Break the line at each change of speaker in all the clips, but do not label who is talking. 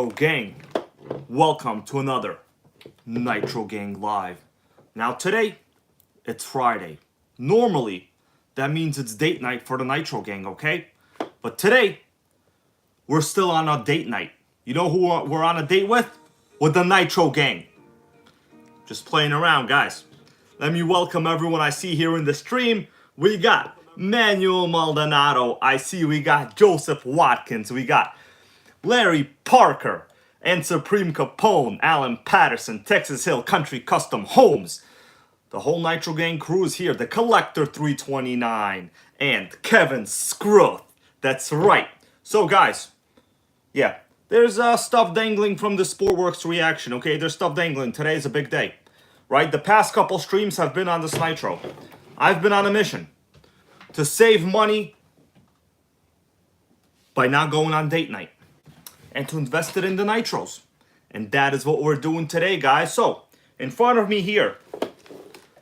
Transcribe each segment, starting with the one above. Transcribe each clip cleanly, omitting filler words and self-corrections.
Gang, welcome to another Nitro Gang Live. Now today, it's Friday. Normally, that means it's date night for the Nitro Gang, okay? But today, we're still on a date night. You know who we're on a date with? With the Nitro Gang. Just playing around, guys. Let me welcome everyone I see here in the stream. We got Manuel Maldonado. I see we got Joseph Watkins. We got Larry Parker and Supreme Capone, Alan Patterson, Texas Hill Country Custom Homes. The whole Nitro Gang crew is here. The Collector 329 and Kevin Scruth. That's right. So guys, yeah, there's stuff dangling from the Sportworks reaction, okay? There's stuff dangling. Today's a big day, right? The past couple streams have been on this Nitro. I've been on a mission to save money by not going on date night and to invest it in the Nitros. And that is what we're doing today, guys. So, in front of me here,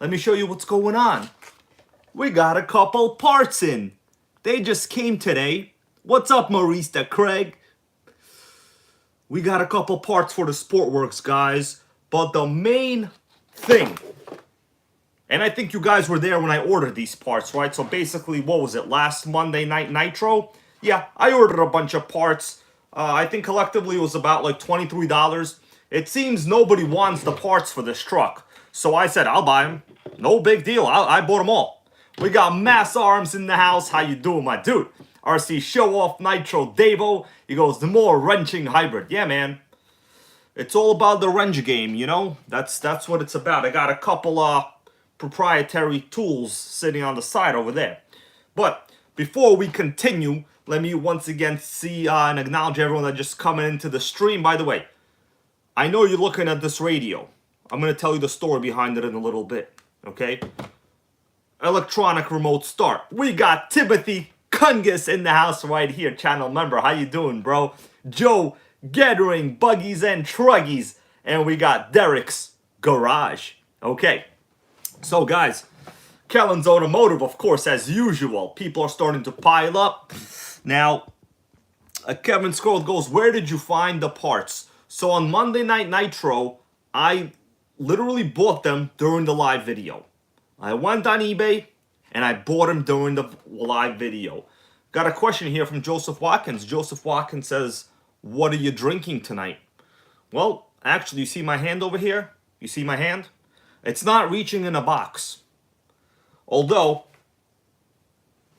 let me show you what's going on. We got a couple parts in. They just came today. What's up, Marista Craig? We got a couple parts for the Sportworks, guys. But the main thing, and I think you guys were there when I ordered these parts, right? So basically, what was it, last Monday night Nitro? Yeah, I ordered a bunch of parts. I think collectively it was about like $23. It seems nobody wants the parts for this truck. So I said, I'll buy them. No big deal. I bought them all. We got Mass Arms in the house. How you doing, my dude? RC Show Off Nitro Davo. He goes, the more wrenching hybrid. Yeah, man. It's all about the wrench game, you know? That's what it's about. I got a couple proprietary tools sitting on the side over there. But before we continue, let me once again see and acknowledge everyone that just coming into the stream. By the way, I know you're looking at this radio. I'm going to tell you the story behind it in a little bit, okay? Electronic remote start. We got Timothy Kungus in the house right here, channel member. How you doing, bro? Joe Gathering, Buggies and Truggies. And we got Derek's Garage. Okay, so guys, Kellen's Automotive, of course, as usual. People are starting to pile up. Now, Kevin Scroll goes, where did you find the parts? So on Monday Night Nitro, I literally bought them during the live video. I went on eBay and I bought them during the live video. Got a question here from Joseph Watkins. Joseph Watkins says, what are you drinking tonight? Well, actually, you see my hand over here? You see my hand? It's not reaching in a box. Although,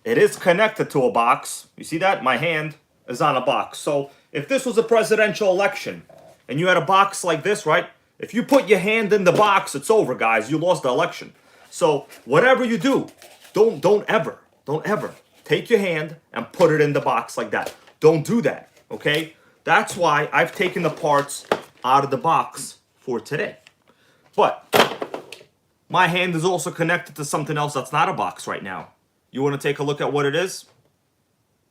it is connected to a box. You see that? My hand is on a box. So, if this was a presidential election, and you had a box like this, right? If you put your hand in the box, it's over, guys. You lost the election. So, whatever you do, don't ever take your hand and put it in the box like that. Don't do that, okay? That's why I've taken the parts out of the box for today. But my hand is also connected to something else that's not a box right now. You want to take a look at what it is?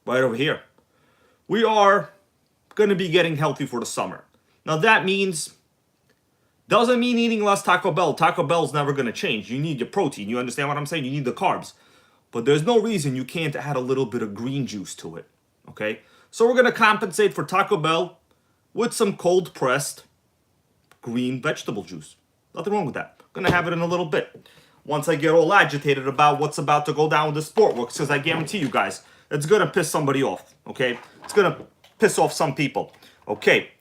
Right over here. We are going to be getting healthy for the summer. Now that doesn't mean eating less Taco Bell. Taco Bell's never going to change. You need your protein. You understand what I'm saying? You need the carbs. But there's no reason you can't add a little bit of green juice to it. Okay? So we're going to compensate for Taco Bell with some cold pressed green vegetable juice. Nothing wrong with that. Gonna have it in a little bit. Once I get all agitated about what's about to go down with the Sportworks, because I guarantee you guys, it's gonna piss somebody off, okay? It's gonna piss off some people, okay?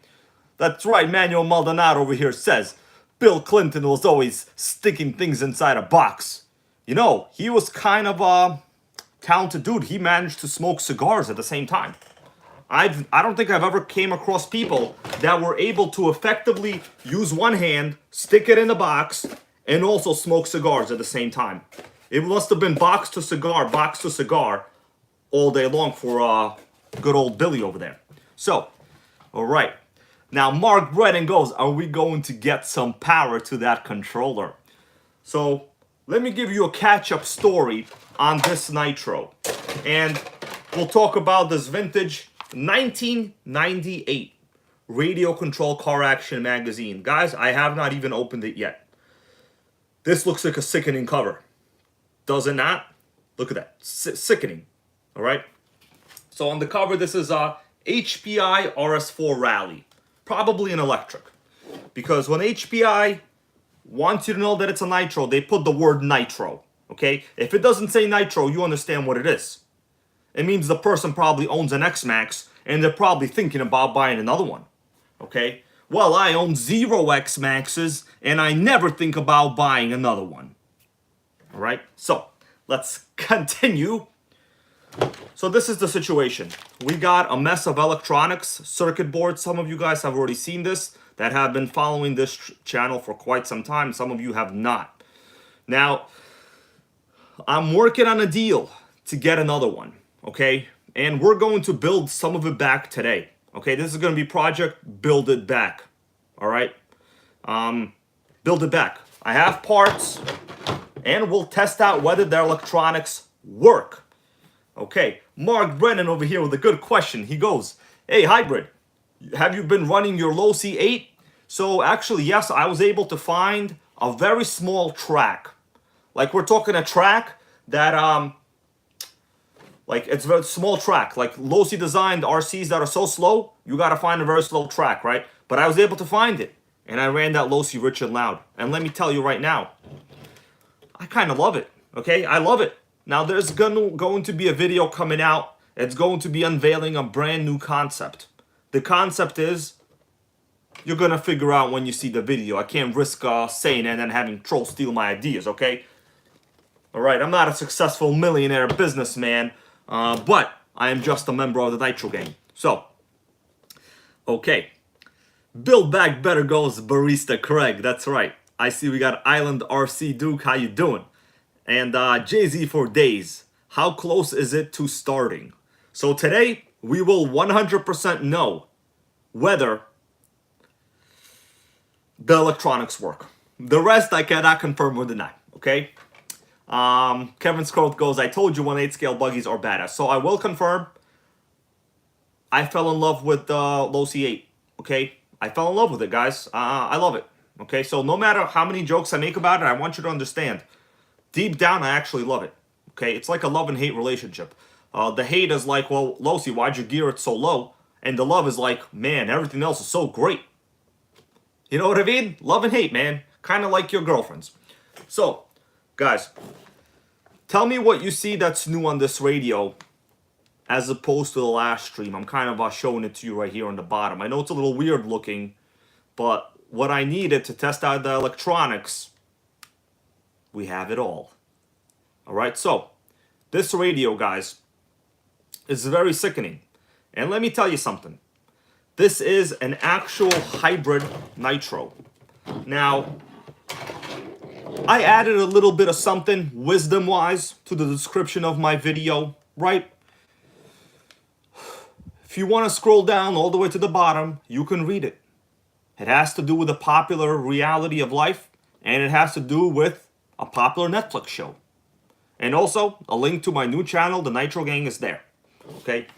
That's right, Manuel Maldonado over here says, Bill Clinton was always sticking things inside a box. You know, he was kind of a talented dude. He managed to smoke cigars at the same time. I don't think I've ever came across people that were able to effectively use one hand, stick it in the box, and also smoke cigars at the same time. It must have been box to cigar, all day long for good old Billy over there. So, all right. Now, Mark Bredden goes, are we going to get some power to that controller? So, let me give you a catch-up story on this Nitro. And we'll talk about this vintage 1998 Radio Control Car Action magazine. Guys, I have not even opened it yet. This looks like a sickening cover. Does it not? Look at that. Sickening. All right? So on the cover, this is Hpi Rs4 Rally. Probably an electric. Because when HPI wants you to know that it's a nitro, they put the word nitro. Okay? If it doesn't say nitro, you understand what it is. It means the person probably owns an X-Max and they're probably thinking about buying another one. Okay? Well, I own 0 X-Maxes and I never think about buying another one. Alright? So, let's continue. So this is the situation. We got a mess of electronics, circuit boards. Some of you guys have already seen this, that have been following this channel for quite some time. Some of you have not. Now, I'm working on a deal to get another one, okay? And we're going to build some of it back today, okay? This is going to be project Build It Back, all right? Build it back. I have parts, and we'll test out whether their electronics work. Okay, Mark Brennan over here with a good question. He goes, hey, Hybrid, have you been running your low C8? So actually, yes, I was able to find a very small track. Like we're talking a track that, like it's a very small track. Like low C designed RCs that are so slow, you gotta find a very slow track, right? But I was able to find it. And I ran that low C rich and loud. And let me tell you right now, I kind of love it, okay? I love it. Now, there's going to be a video coming out. It's going to be unveiling a brand new concept. The concept is, you're going to figure out when you see the video. I can't risk saying it and then having trolls steal my ideas, okay? Alright, I'm not a successful millionaire businessman, but I am just a member of the Nitro Gang. So, okay. Build Back Better goes Barista Craig. That's right. I see we got Island RC Duke. How you doing? And Jay-Z for days. How close is it to starting? So today, we will 100% know whether the electronics work. The rest I cannot confirm or deny, okay? Kevin Scroth goes, I told you 1/8 scale buggies are badass. So I will confirm, I fell in love with low C8, okay? I fell in love with it, guys. I love it, okay? So no matter how many jokes I make about it, I want you to understand, deep down, I actually love it. Okay, it's like a love and hate relationship. The hate is like, well, Losi, why'd you gear it so low? And the love is like, man, everything else is so great. You know what I mean? Love and hate, man. Kind of like your girlfriends. So, guys, tell me what you see that's new on this radio as opposed to the last stream. I'm kind of showing it to you right here on the bottom. I know it's a little weird looking, but what I needed to test out the electronics, we have it all. Alright, so this radio, guys, is very sickening. And let me tell you something. This is an actual hybrid nitro. Now, I added a little bit of something wisdom-wise to the description of my video, right? If you want to scroll down all the way to the bottom, you can read it. It has to do with the popular reality of life, and it has to do with a popular Netflix show. And also, a link to my new channel, the Nitro Gang, is there. Okay?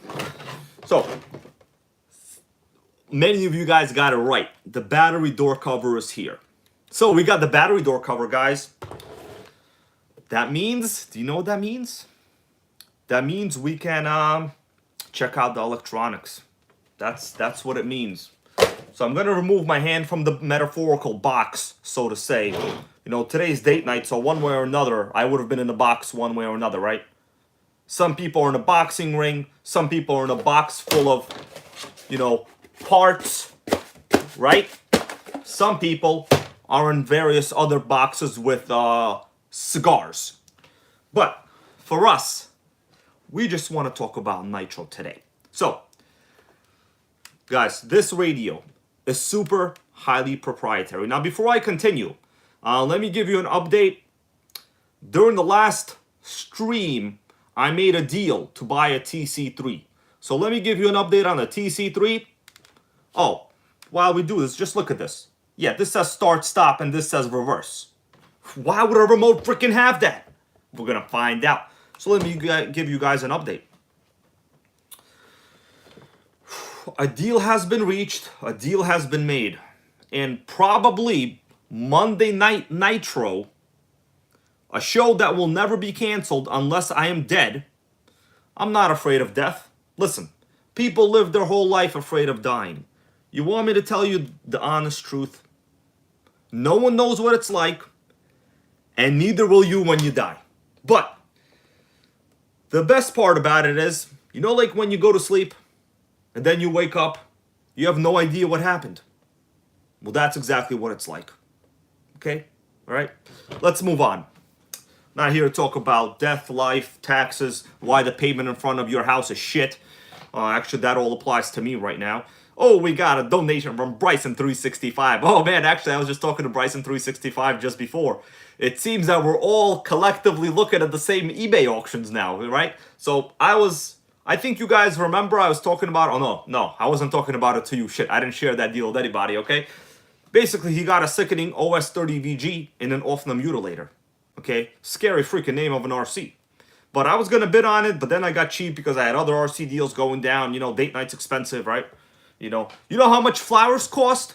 So, many of you guys got it right. The battery door cover is here. So, we got the battery door cover, guys. That means, do you know what that means? That means we can check out the electronics. That's what it means. So I'm going to remove my hand from the metaphorical box, so to say. You know, today's date night, so one way or another, I would have been in the box one way or another, right? Some people are in a boxing ring. Some people are in a box full of, you know, parts, right? Some people are in various other boxes with cigars. But for us, we just want to talk about Nitro today. So, guys, this radio is super highly proprietary. Now, before I continue, let me give you an update. During the last stream, I made a deal to buy a TC3. So let me give you an update on the TC3. Oh, while we do this, just look at this. Yeah, this says start, stop, and this says reverse. Why would a remote freaking have that? We're going to find out. So let me give you guys an update. A deal has been reached, a deal has been made, and probably Monday Night Nitro, a show that will never be canceled unless I am dead. I'm not afraid of death. Listen, people live their whole life afraid of dying. You want me to tell you the honest truth? No one knows what it's like, and neither will you when you die. But the best part about it is, you know, like when you go to sleep and then you wake up, you have no idea what happened. Well, that's exactly what it's like. Okay? All right? Let's move on. Not here to talk about death, life, taxes, why the pavement in front of your house is shit. Actually, that all applies to me right now. Oh, we got a donation from Bryson365. Oh, man, actually, I was just talking to Bryson365 just before. It seems that we're all collectively looking at the same eBay auctions now, right? So I think you guys remember I was talking about, oh, no, I wasn't talking about it to you. Shit, I didn't share that deal with anybody, okay? Basically, he got a sickening OS30 VG in an off-the mutilator, okay? Scary freaking name of an RC. But I was going to bid on it, but then I got cheap because I had other RC deals going down. You know, date night's expensive, right? You know how much flowers cost?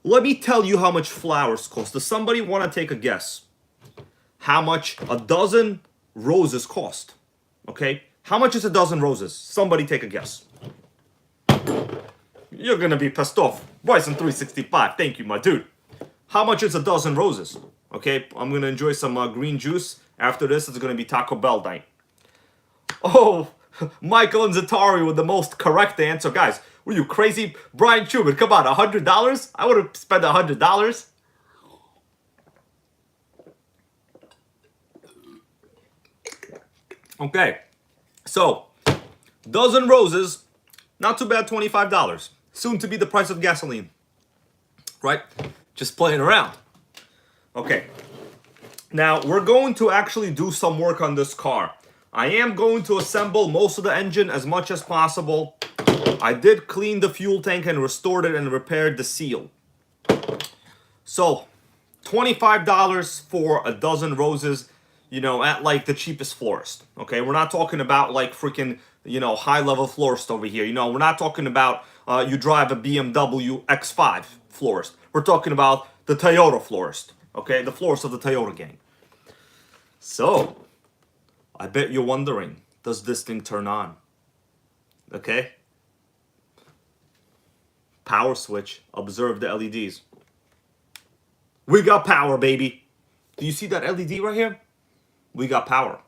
Let me tell you how much flowers cost. Does somebody want to take a guess? How much a dozen roses cost? Okay? How much is a dozen roses? Somebody take a guess. You're going to be pissed off. Bryson365, thank you, my dude. How much is a dozen roses? Okay, I'm going to enjoy some green juice. After this, it's going to be Taco Bell night. Oh, Michael and Zatari with the most correct answer. Guys, were you crazy? Brian Truman, come on, $100? I would have spent $100. Okay, so, dozen roses, not too bad, $25. Soon to be the price of gasoline. Right? Just playing around. Okay. Now, we're going to actually do some work on this car. I am going to assemble most of the engine as much as possible. I did clean the fuel tank and restored it and repaired the seal. So, $25 for a dozen roses, you know, at like the cheapest florist. Okay, we're not talking about like freaking, you know, high-level florist over here. You know, we're not talking about you drive a BMW X5 florist. We're talking about the Toyota florist. Okay, the florist of the Toyota gang. So, I bet you're wondering, does this thing turn on? Okay? Power switch. Observe the LEDs. We got power, baby. Do you see that LED right here? We got power.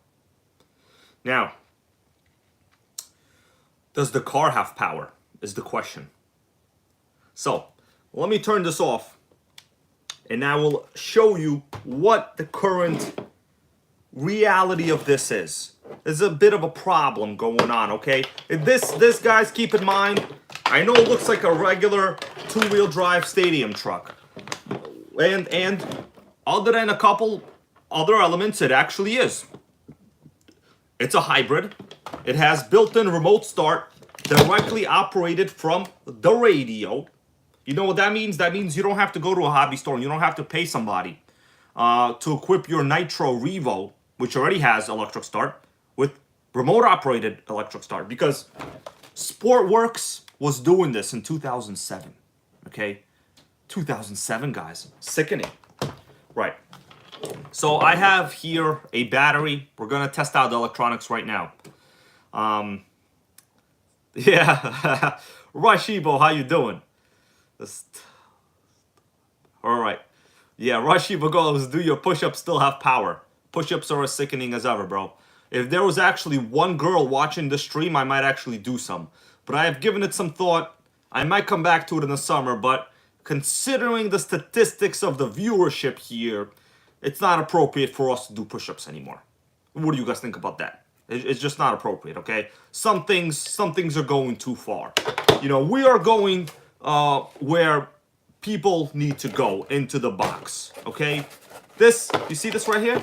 Now, does the car have power? Is the question. So, let me turn this off. And I will show you what the current reality of this is. There's a bit of a problem going on, okay? This guys, keep in mind, I know it looks like a regular two-wheel drive stadium truck. And other than a couple other elements, it actually is. It's a hybrid. It has built-in remote start, directly operated from the radio. You know what that means? That means you don't have to go to a hobby store and you don't have to pay somebody to equip your Nitro Revo, which already has electric start, with remote operated electric start. Because Sportworks was doing this in 2007. Okay? 2007, guys. Sickening. Right. So I have here a battery. We're going to test out the electronics right now. Yeah. Rashibo, how you doing? All right. Yeah, Rashibo goes, do your push-ups still have power? Push-ups are as sickening as ever, bro. If there was actually one girl watching the stream, I might actually do some. But I have given it some thought. I might come back to it in the summer, but considering the statistics of the viewership here, it's not appropriate for us to do push-ups anymore. What do you guys think about that? It's just not appropriate, okay? Some things are going too far. You know, we are going where people need to go, into the box, okay? This, you see this right here?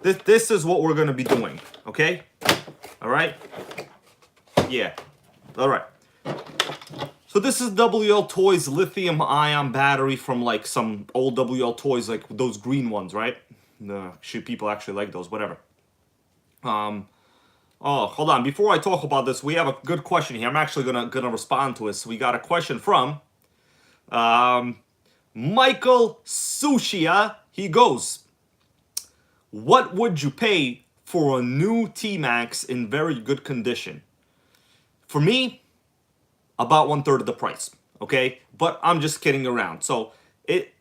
This is what we're going to be doing, okay? All right? Yeah. All right. So this is WL Toys lithium-ion battery from like some old WL Toys, like those green ones, right? Should people actually like those? Whatever. Oh, hold on. Before I talk about this, we have a good question here. I'm actually gonna respond to it. So we got a question from Michael Sushia. He goes, what would you pay for a new T-Max in very good condition? For me, about 1/3 of the price. okay? But I'm just kidding around. So,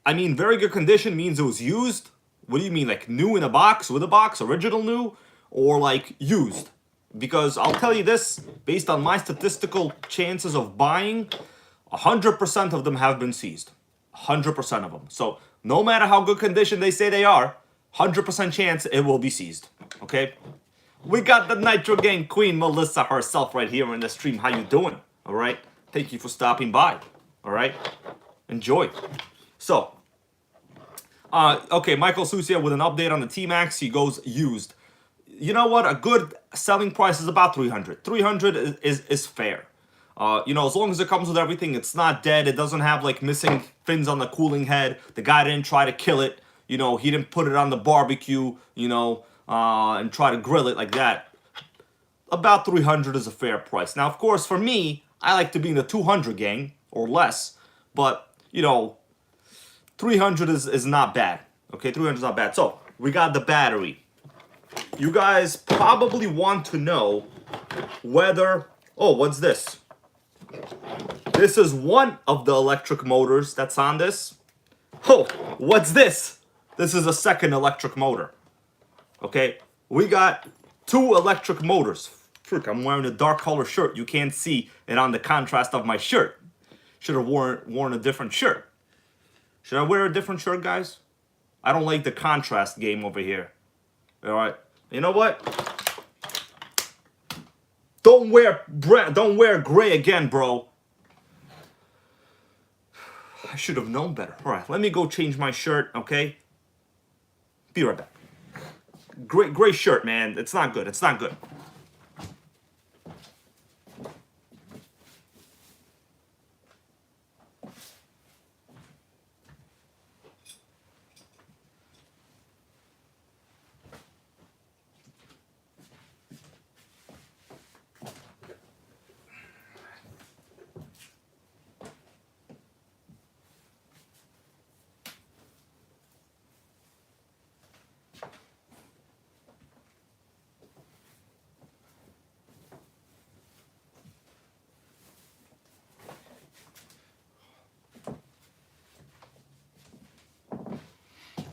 I mean, very good condition means it was used. What do you mean, like new in a box, with a box, original new? Or like used? Because I'll tell you this, based on my statistical chances of buying, 100% of them have been seized. 100% of them. So, no matter how good condition they say they are, 100% chance it will be seized. Okay? We got the NitroGang queen, Melissa herself, right here in the stream. How you doing? Alright? Thank you for stopping by. Alright? Enjoy. So, okay, Michael Susia with an update on the T-Max. He goes used. You know what? A good selling price is about 300. 300 is fair. You know, as long as it comes with everything, it's not dead. It doesn't have like missing fins on the cooling head. The guy didn't try to kill it. You know, he didn't put it on the barbecue, you know, and try to grill it like that. About 300 is a fair price. Now, of course, for me, I like to be in the 200 gang or less. But, you know, 300 is not bad. Okay, 300 is not bad. So, we got the battery. You guys probably want to know whether... Oh, what's this? This is one of the electric motors that's on this. Oh, what's this? This is a second electric motor. Okay, we got two electric motors. Frick, I'm wearing a dark color shirt. You can't see it on the contrast of my shirt. Should have worn a different shirt. Should I wear a different shirt, guys? I don't like the contrast game over here. All right, you know what? Don't wear gray again, bro. I should have known better. All right, let me go change my shirt, okay? Be right back. Gray shirt, man. It's not good. It's not good.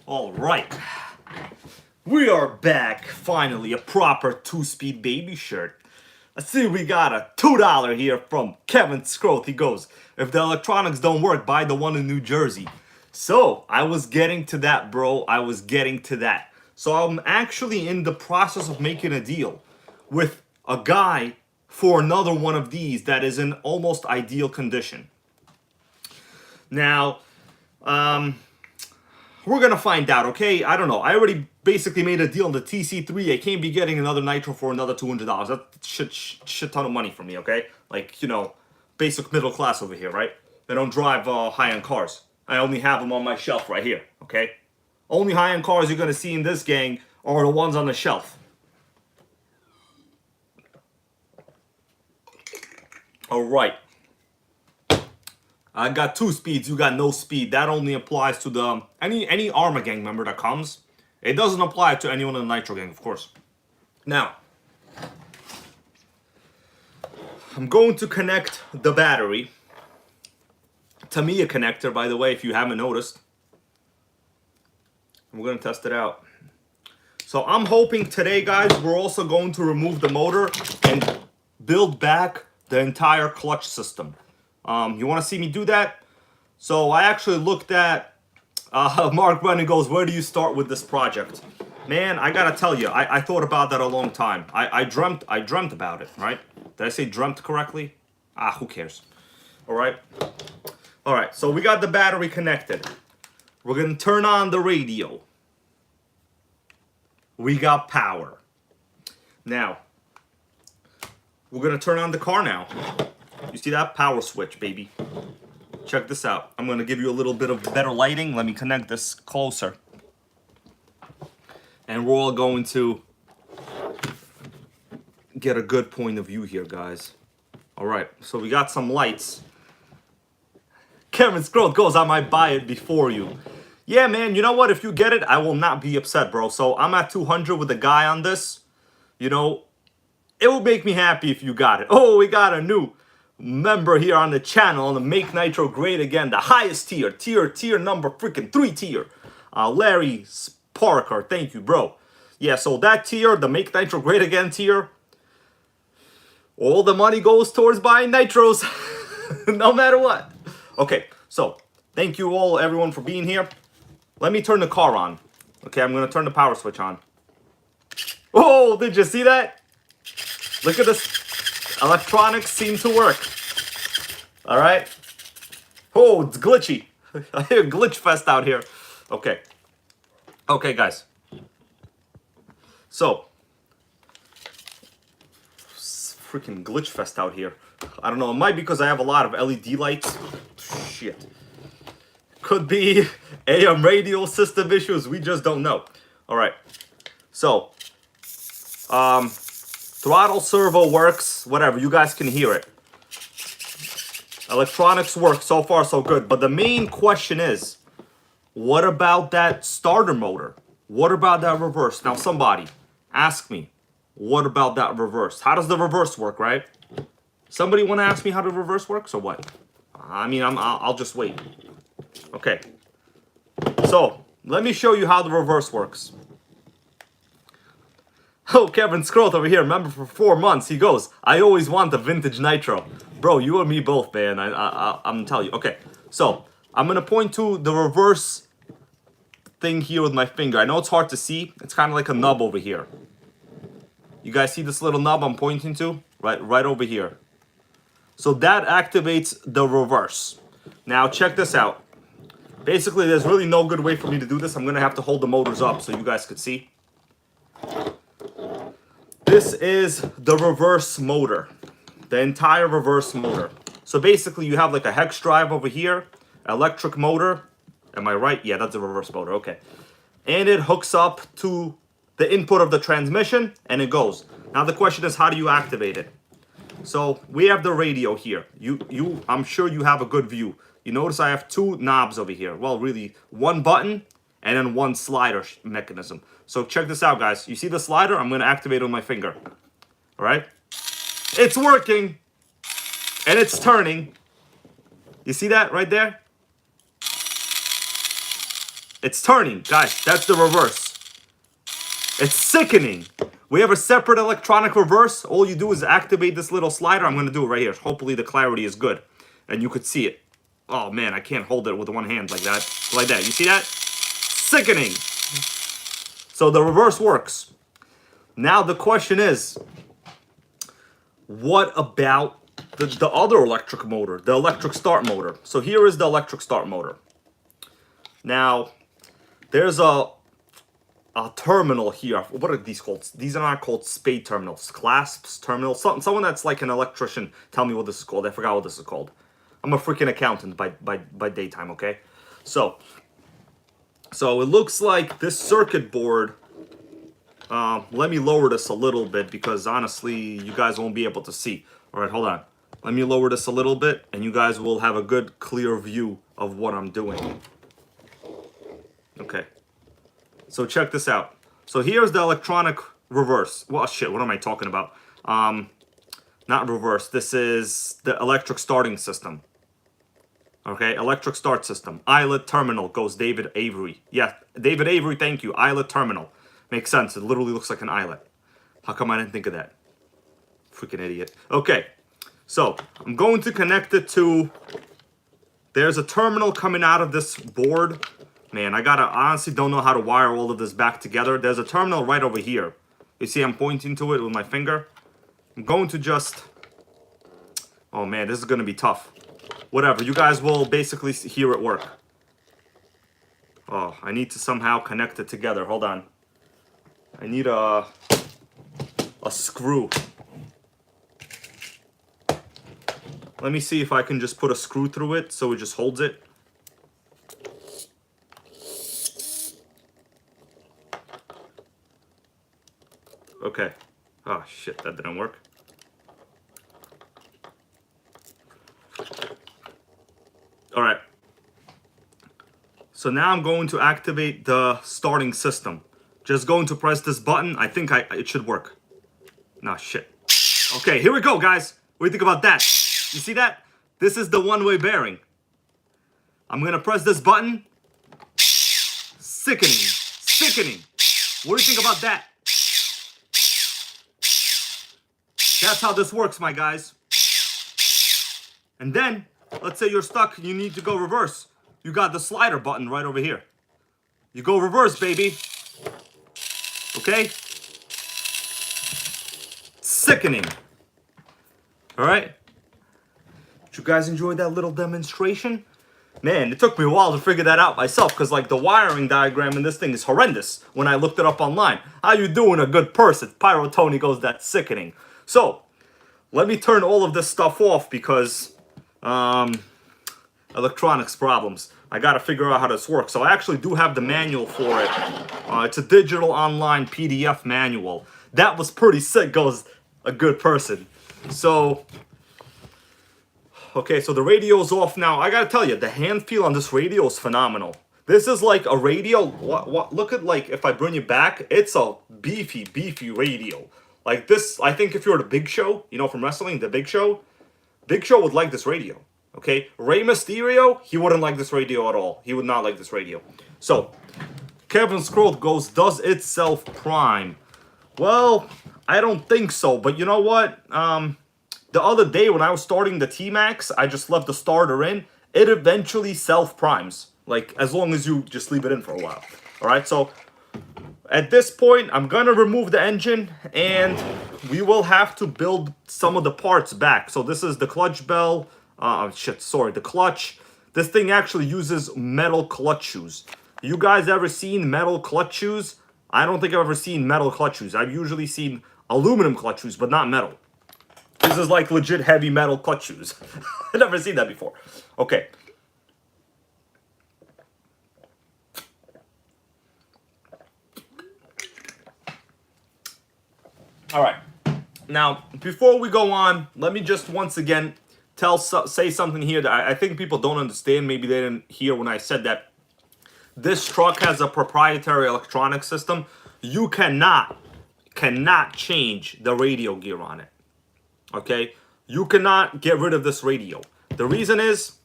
All right, we are back. Finally, a proper two-speed baby shirt. Let's see, we got a $2 here from Kevin Scroth. He goes, if the electronics don't work, buy the one in New Jersey. So, I was getting to that, bro. I was getting to that. So, I'm actually in the process of making a deal with a guy for another one of these that is in almost ideal condition. Now, we're gonna find out, okay? I don't know. I already basically made a deal on the TC3. I can't be getting another Nitro for another $200. That's shit ton of money for me, okay? Like, you know, basic middle class over here, right? I don't drive high-end cars. I only have them on my shelf right here, okay? Only high-end cars you're gonna see in this gang are the ones on the shelf. All right. I got two speeds, you got no speed. That only applies to the any arrma gang member that comes. It doesn't apply to anyone in the Nitro gang, of course. Now, I'm going to connect the battery. Tamiya connector, by the way, if you haven't noticed. We're going to test it out. So I'm hoping today, guys, we're also going to remove the motor and build back the entire clutch system. You want to see me do that? So I actually looked at Mark Brennan goes, where do you start with this project? Man, I gotta tell you, I thought about that a long time. I dreamt about it, right? Did I say dreamt correctly? Who cares? All right. So we got the battery connected. We're gonna turn on the radio. We got power. Now, we're gonna turn on the car now. You see that? Power switch, baby. Check this out. I'm going to give you a little bit of better lighting. Let me connect this closer. And we're all going to get a good point of view here, guys. All right, so we got some lights. Kevin Scroll goes, I might buy it before you. Yeah, man, you know what? If you get it, I will not be upset, bro. So I'm at 200 with the guy on this. You know, it will make me happy if you got it. Oh, we got a new member here on the channel to make Nitro great again. The highest tier number freaking 3 tier. Larry Parker, thank you, bro. Yeah, so that tier, the Make Nitro Great Again tier, all the money goes towards buying Nitros, no matter what. Okay, so thank you all, everyone, for being here. Let me turn the car on. Okay, I'm going to turn the power switch on. Oh, did you see that? Look at this. Electronics seem to work. All right. Oh, it's glitchy. I hear glitch fest out here. Okay. Okay, guys. So, freaking glitch fest out here. I don't know. It might be because I have a lot of LED lights. Shit. Could be AM radio system issues. We just don't know. All right. So, throttle servo works. Whatever. You guys can hear it. Electronics work. So far, so good. But the main question is, what about that starter motor? What about that reverse? Now, somebody ask me, what about that reverse? How does the reverse work, right? Somebody want to ask me how the reverse works or what? I mean, I'll just wait. Okay. So, let me show you how the reverse works. Oh, Kevin Scroth over here, member for 4 months. He goes, I always want the vintage Nitro. Bro, you and me both, man. I'm telling you. Okay, so I'm going to point to the reverse thing here with my finger. I know it's hard to see. It's kind of like a nub over here. You guys see this little nub I'm pointing to? Right over here. So that activates the reverse. Now check this out. Basically, there's really no good way for me to do this. I'm going to have to hold the motors up so you guys could see. This is the reverse motor. The entire reverse motor. So basically, you have like a hex drive over here. Electric motor. Am I right? Yeah, that's a reverse motor. Okay. And it hooks up to the input of the transmission, and it goes. Now the question is, how do you activate it? So we have the radio here. I'm sure you have a good view. You notice I have 2 knobs over here. Well, really, 1 button and then 1 slider mechanism. So check this out, guys. You see the slider? I'm going to activate it with my finger. All right? It's working. And it's turning. You see that right there? It's turning, guys. That's the reverse. It's sickening. We have a separate electronic reverse. All you do is activate this little slider. I'm going to do it right here. Hopefully the clarity is good. And you could see it. Oh, man, I can't hold it with one hand like that. Like that. You see that? Sickening. So the reverse works. Now the question is, what about the other electric motor? The electric start motor. So here is the electric start motor. Now, there's a terminal here. What are these called? These are not called spade terminals. Clasps terminals. Someone that's like an electrician, tell me what this is called. I forgot what this is called. I'm a freaking accountant by daytime, okay? So it looks like this circuit board. Let me lower this a little bit because honestly, you guys won't be able to see. All right, hold on. Let me lower this a little bit and you guys will have a good, clear view of what I'm doing. Okay. So check this out. So here's the electronic reverse. Well, shit, what am I talking about? Not reverse. This is the electric starting system. Okay, electric start system. Eyelet terminal goes David Avery. Yeah, David Avery, thank you. Eyelet terminal. Makes sense. It literally looks like an eyelet. How come I didn't think of that? Freaking idiot. Okay, so I'm going to connect it to... There's a terminal coming out of this board. Man, I honestly don't know how to wire all of this back together. There's a terminal right over here. You see I'm pointing to it with my finger. I'm going to just... Oh man, this is going to be tough. Whatever, you guys will basically hear it work. Oh, I need to somehow connect it together. Hold on. I need a screw. Let me see if I can just put a screw through it so it just holds it. Okay. Oh shit, that didn't work. Alright. So now I'm going to activate the starting system. Just going to press this button. I think it should work. Nah, shit. Okay, here we go, guys. What do you think about that? You see that? This is the one-way bearing. I'm gonna press this button. Sickening. Sickening. What do you think about that? That's how this works, my guys. And then, let's say you're stuck, you need to go reverse. You got the slider button right over here. You go reverse, baby. Okay? Sickening. Alright? Did you guys enjoy that little demonstration? Man, it took me a while to figure that out myself, because like the wiring diagram in this thing is horrendous when I looked it up online. How you doing, a good person? Pyro Tony goes, that's sickening. So, let me turn all of this stuff off because electronics problems. I gotta figure out how this works. So I actually do have the manual for it. It's a digital online PDF manual. That was pretty sick, goes a good person. So, okay, so the radio's off now. I gotta tell you, the hand feel on this radio is phenomenal. This is like a radio. Look at, like, if I bring it back, it's a beefy radio. Like this, I think if you're the Big Show, you know, from wrestling, the Big Show would like this radio. Okay, Rey Mysterio, he wouldn't like this radio at all. He would not like this radio. So, Kevin Scroll goes, does it self-prime? Well, I don't think so, but you know what? The other day when I was starting the T-Max, I just left the starter in. It eventually self-primes, like as long as you just leave it in for a while. All right, so at this point, I'm gonna remove the engine and we will have to build some of the parts back. So this is the clutch bell. The clutch. This thing actually uses metal clutch shoes. You guys ever seen metal clutch shoes? I don't think I've ever seen metal clutch shoes. I've usually seen aluminum clutch shoes, but not metal. This is like legit heavy metal clutch shoes. I've never seen that before. Okay. All right. Now, before we go on, let me just once again say something here that I think people don't understand. Maybe they didn't hear when I said that. This truck has a proprietary electronic system. You cannot change the radio gear on it. Okay? You cannot get rid of this radio. The reason is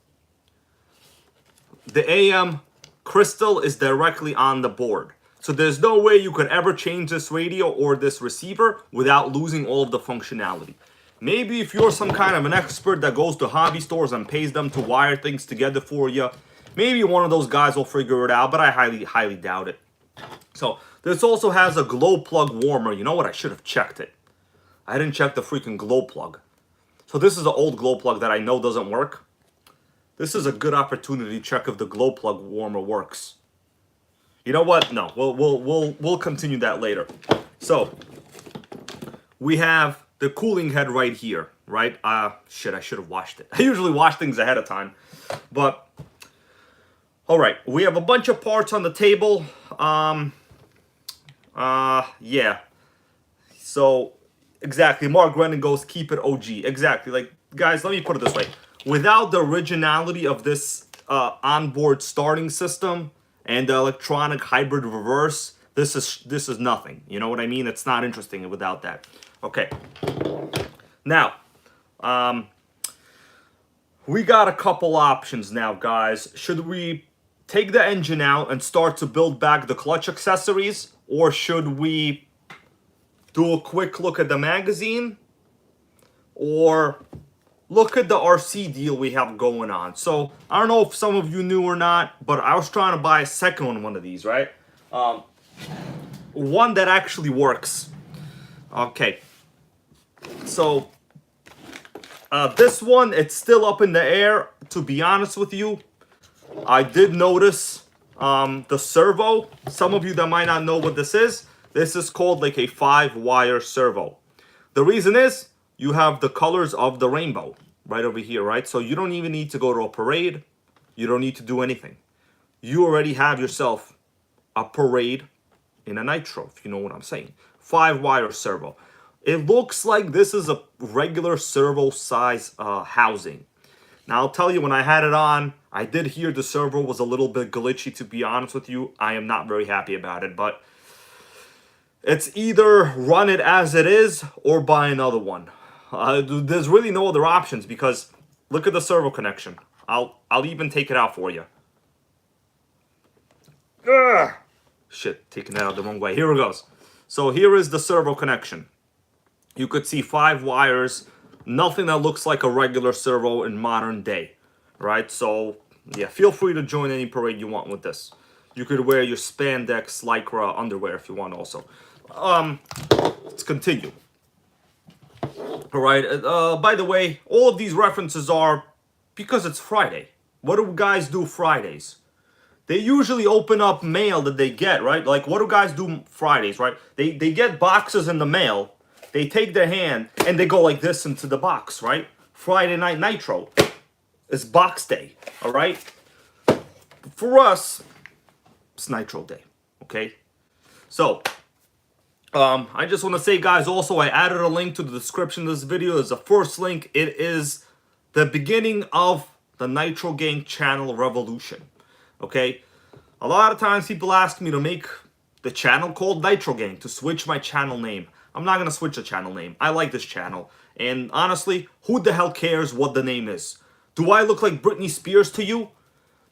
the AM crystal is directly on the board. So there's no way you could ever change this radio or this receiver without losing all of the functionality. Maybe if you're some kind of an expert that goes to hobby stores and pays them to wire things together for you, maybe one of those guys will figure it out, but I highly doubt it. So this also has a glow plug warmer. You know what? I should have checked it. I didn't check the freaking glow plug. So this is an old glow plug that I know doesn't work. This is a good opportunity to check if the glow plug warmer works. You know what? No, we'll continue that later. So we have the cooling head right here, right? Shit, I should have washed it. I usually wash things ahead of time, but all right, we have a bunch of parts on the table. Yeah. So exactly, Mark Grennan goes, keep it OG. Exactly, like guys, let me put it this way: without the originality of this onboard starting system and the electronic hybrid reverse, this is nothing. You know what I mean? It's not interesting without that. Okay. Now, we got a couple options now, guys. Should we take the engine out and start to build back the clutch accessories, or should we do a quick look at the magazine, or look at the RC deal we have going on? So I don't know if some of you knew or not, but I was trying to buy a second one of these, right? One that actually works. Okay. So this one, it's still up in the air, to be honest with you. I did notice the servo. Some of you that might not know what this is called like a 5-wire servo. The reason is you have the colors of the rainbow right over here, right? So you don't even need to go to a parade. You don't need to do anything. You already have yourself a parade in a Nitro, if you know what I'm saying. 5-wire servo. It looks like this is a regular servo size housing. Now, I'll tell you, when I had it on, I did hear the servo was a little bit glitchy, to be honest with you. I am not very happy about it, but it's either run it as it is or buy another one. There's really no other options because look at the servo connection. I'll even take it out for you. Ugh. Shit, taking that out the wrong way. Here it goes. So here is the servo connection. You could see 5 wires, nothing that looks like a regular servo in modern day, right? So yeah, feel free to join any parade you want with this. You could wear your spandex lycra underwear if you want also. Let's continue. All right, by the way, all of these references are because it's Friday. What do guys do Fridays? They usually open up mail that they get, right? Like, what do guys do Fridays, right? They get boxes in the mail, they take their hand, and they go like this into the box, right? Friday Night Nitro is box day, all right? For us, it's Nitro day, okay? So, I just want to say, guys, also, I added a link to the description of this video. It's the first link. It is the beginning of the NitroGang channel revolution, okay? A lot of times people ask me to make the channel called NitroGang, to switch my channel name. I'm not going to switch the channel name. I like this channel. And honestly, who the hell cares what the name is? Do I look like Britney Spears to you?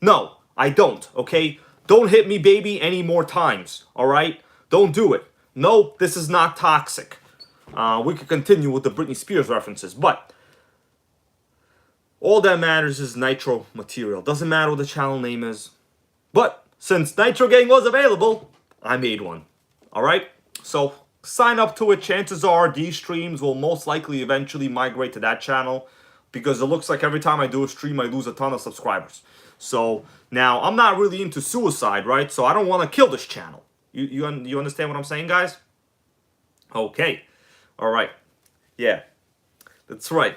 No, I don't, okay? Don't hit me, baby, any more times, all right? Don't do it. No, this is not toxic. We could continue with the Britney Spears references, but all that matters is Nitro material. Doesn't matter what the channel name is. But since NitroGang was available, I made one. Alright? So sign up to it. Chances are these streams will most likely eventually migrate to that channel, because it looks like every time I do a stream I lose a ton of subscribers. So now I'm not really into suicide, right? So I don't want to kill this channel. You understand what I'm saying, guys? Okay. All right. Yeah. That's right.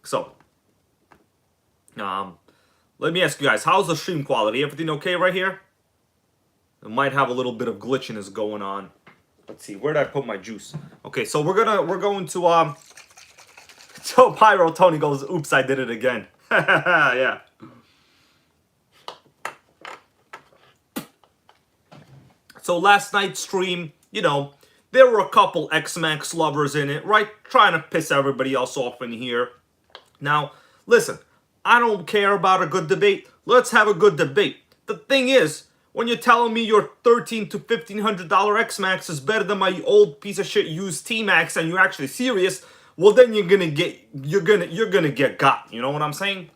So, let me ask you guys, how's the stream quality? Everything okay right here? It might have a little bit of glitchiness going on. Let's see, where did I put my juice? Okay, so we're going to so Pyro Tony goes, oops, I did it again. Yeah. So last night's stream, you know, there were a couple X-Max lovers in it, right? Trying to piss everybody else off in here. Now, listen, I don't care about a good debate. Let's have a good debate. The thing is, when you're telling me your $1,300 to $1,500 X-Max is better than my old piece of shit used T-Max, and you're actually serious, well then you're gonna get got. You know what I'm saying?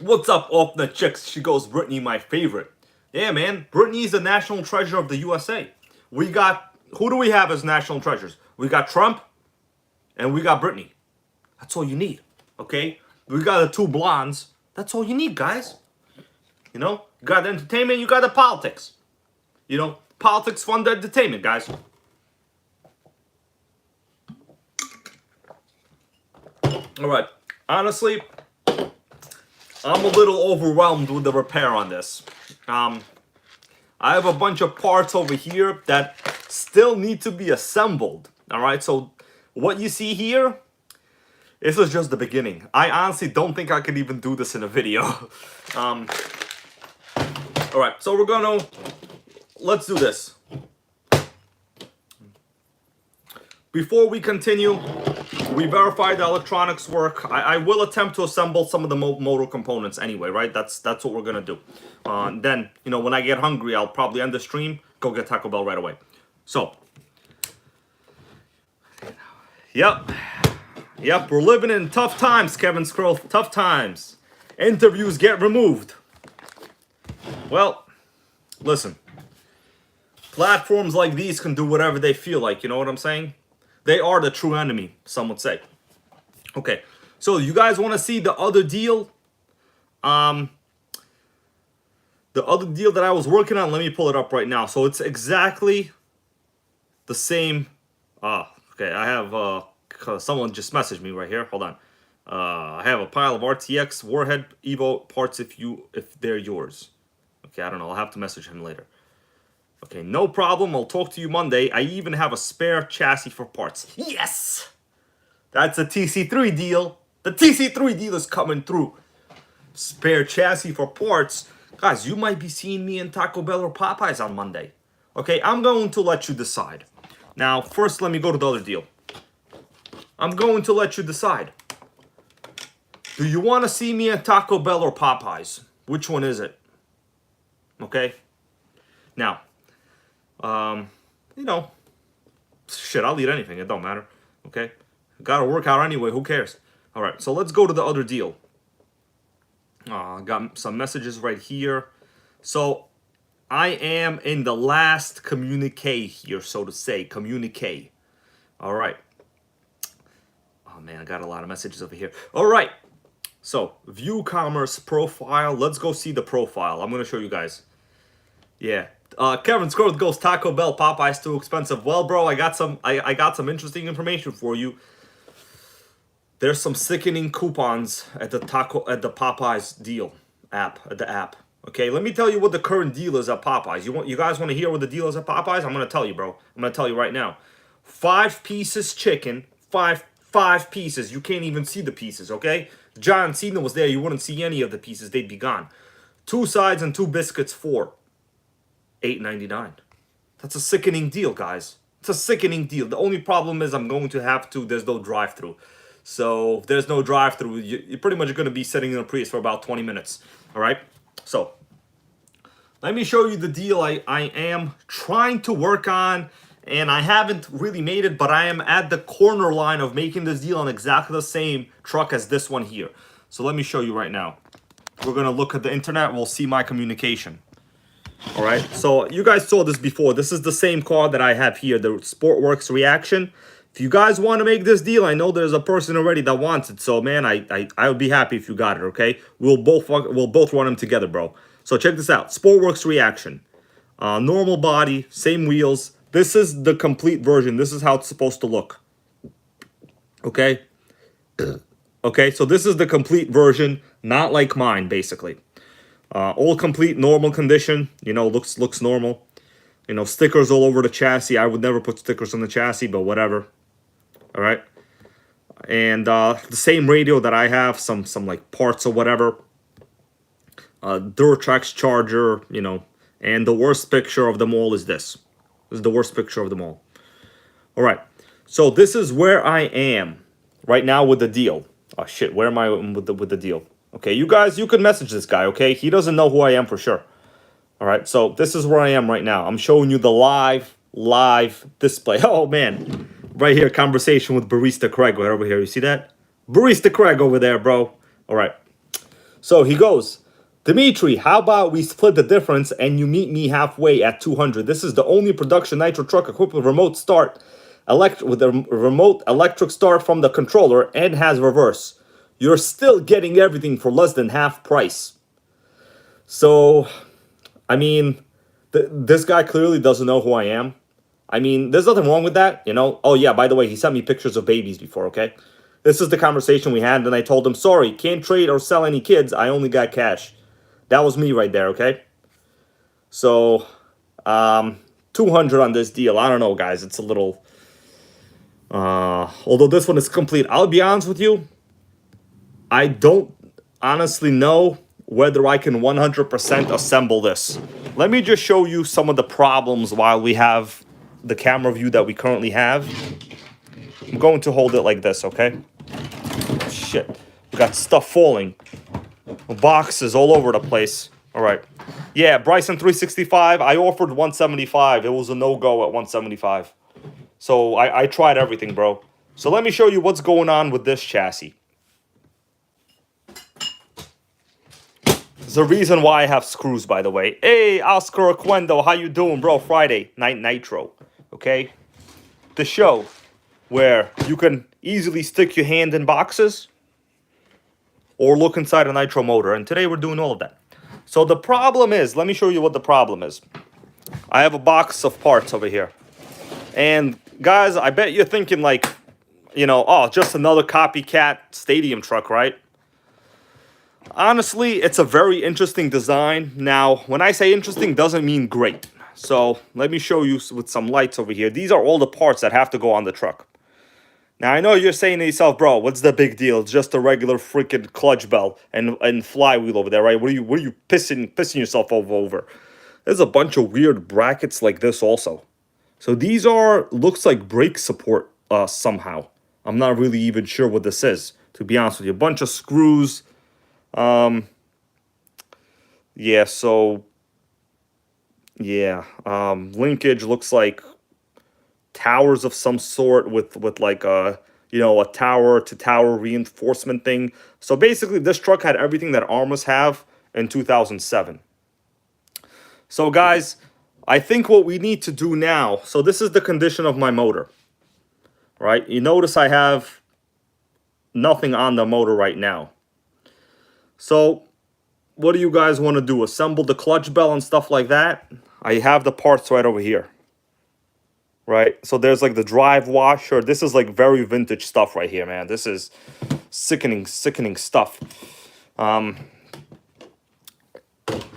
What's up, off the chicks? She goes, Brittany, my favorite. Yeah, man, Brittany's the national treasure of the USA. We got, who do we have as national treasures? We got Trump, and we got Brittany. That's all you need, okay? We got the 2 blondes. That's all you need, guys. You know, you got the entertainment, you got the politics. You know, politics fund the entertainment, guys. All right, honestly, I'm a little overwhelmed with the repair on this. I have a bunch of parts over here that still need to be assembled. All right, so what you see here, this is just the beginning. I honestly don't think I could even do this in a video. All right, so let's do this. Before we continue, we verified the electronics work. I will attempt to assemble some of the motor components anyway, right? That's what we're gonna do. Then, you know, when I get hungry, I'll probably end the stream, go get Taco Bell right away. So, yep, we're living in tough times, Kevin Scroll. Tough times. Interviews get removed. Well, listen. Platforms like these can do whatever they feel like. You know what I'm saying? They are the true enemy, some would say. Okay, so you guys want to see the other deal? The other deal that I was working on, let me pull it up right now. So it's exactly the same. Okay, I have, someone just messaged me right here. Hold on. I have a pile of RTX Warhead Evo parts if they're yours. Okay, I don't know. I'll have to message him later. Okay, no problem. I'll talk to you Monday. I even have a spare chassis for parts. Yes! That's a TC3 deal. The TC3 deal is coming through. Spare chassis for parts. Guys, you might be seeing me in Taco Bell or Popeyes on Monday. Okay, I'm going to let you decide. Now, first, let me go to the other deal. I'm going to let you decide. Do you want to see me at Taco Bell or Popeyes? Which one is it? Okay? Now, you know, shit, I'll eat anything. It don't matter. Okay? Gotta work out anyway. Who cares? All right, so let's go to the other deal. Got some messages right here. So, I am in the last communique here, so to say. Communique. All right. Oh, man, I got a lot of messages over here. All right. So, view commerce profile. Let's go see the profile. I'm going to show you guys. Yeah. Kevin Scrowth goes Taco Bell, Popeyes too expensive. Well, bro, I got some interesting information for you. There's some sickening coupons at the Popeyes deal app, at the app. Okay, let me tell you what the current deal is at Popeyes. You guys want to hear what the deal is at Popeyes? I'm gonna tell you, bro. I'm gonna tell you right now. 5 pieces chicken, five pieces. You can't even see the pieces, okay? John Cena was there. You wouldn't see any of the pieces. They'd be gone. 2 sides and 2 biscuits for $8.99. That's a sickening deal, guys. It's a sickening deal. The only problem is there's no drive-thru. So if there's no drive-thru, you're pretty much going to be sitting in a Prius for about 20 minutes. All right? So let me show you the deal I am trying to work on. And I haven't really made it, but I am at the corner line of making this deal on exactly the same truck as this one here. So let me show you right now. We're going to look at the internet. We'll see my communication. All right. So you guys saw this before. This is the same car that I have here, the Sportworks Reaction. If you guys want to make this deal, I know there's a person already that wants it. So, man, I would be happy if you got it, okay? We'll both run them together, bro. So check this out. Sportworks Reaction. Normal body, same wheels. This is the complete version. This is how it's supposed to look. Okay? Okay, so this is the complete version, not like mine, basically. All complete, normal condition. You know, looks normal. You know, stickers all over the chassis. I would never put stickers on the chassis, but whatever. All right? And the same radio that I have, some like parts or whatever. Durtrax charger, you know. And the worst picture of them all is this. This is the worst picture of them all. All right. So this is where I am right now with the deal. Oh, shit. Where am I with the deal? Okay, you guys, you can message this guy, okay? He doesn't know who I am for sure. All right, so this is where I am right now. I'm showing you the live display. Oh, man. Right here, conversation with Barista Craig right over here. You see that? Barista Craig over there, bro. All right. So he goes, Dimitri, how about we split the difference and you meet me halfway at 200? This is the only production Nitro truck equipped with remote start, with a remote electric start from the controller and has reverse. You're still getting everything for less than half price. So, I mean, this guy clearly doesn't know who I am. I mean, there's nothing wrong with that, you know. Oh, yeah, by the way, he sent me pictures of babies before, okay? This is the conversation we had, and I told him, sorry, can't trade or sell any kids. I only got cash. That was me right there, okay? So, 200 on this deal. I don't know, guys. It's a little... although this one is complete. I'll be honest with you. I don't honestly know whether I can 100% assemble this. Let me just show you some of the problems while we have the camera view that we currently have. I'm going to hold it like this, okay? Oh, shit. We got stuff falling. Boxes all over the place. All right. Yeah, Bryson 365. I offered 175. It was a no-go at 175. So I tried everything, bro. So let me show you what's going on with this chassis. There's a reason why I have screws, by the way. Hey, Oscar Aquendo, how you doing, bro? Friday Night Nitro, okay? The show where you can easily stick your hand in boxes or look inside a nitro motor. And today we're doing all of that. So the problem is, let me show you what the problem is. I have a box of parts over here. And guys, I bet you're thinking like, you know, oh, just another copycat stadium truck, right? Honestly, it's a very interesting design. Now, when I say interesting, doesn't mean great. So let me show you with some lights over here. These are all the parts that have to go on the truck. Now, I know you're saying to yourself, bro, what's the big deal? It's just a regular freaking clutch bell and flywheel over there, right? What are you pissing yourself over? There's a bunch of weird brackets like this also. So these are, looks like brake support somehow. I'm not really even sure what this is, to be honest with you. A bunch of screws. Yeah, so, yeah. Linkage looks like towers of some sort with like a, you know, a tower to tower reinforcement thing. So basically this truck had everything that arrmas have in 2007. So guys, I think what we need to do now, so this is the condition of my motor, right? You notice I have nothing on the motor right now. So what do you guys want to do? Assemble the clutch bell and stuff like that? I have the parts right over here. Right? So there's like the drive washer. This is like very vintage stuff right here, man. This is sickening, sickening stuff.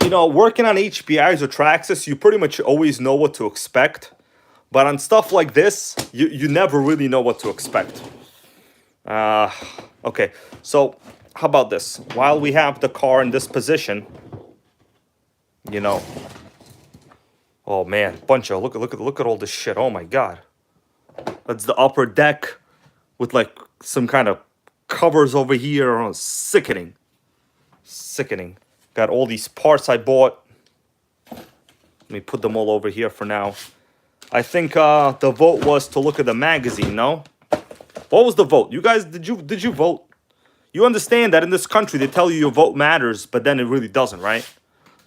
You know, working on HPIs or Traxxas, you pretty much always know what to expect. But on stuff like this, you never really know what to expect. Okay, so how about this? While we have the car in this position, you know, oh man, bunch of look at all this shit. Oh my god, that's the upper deck with like some kind of covers over here. Oh, sickening, sickening. Got all these parts I bought. Let me put them all over here for now. I think the vote was to look at the magazine. No, what was the vote? You guys, did you vote? You understand that in this country they tell you your vote matters, but then it really doesn't, right?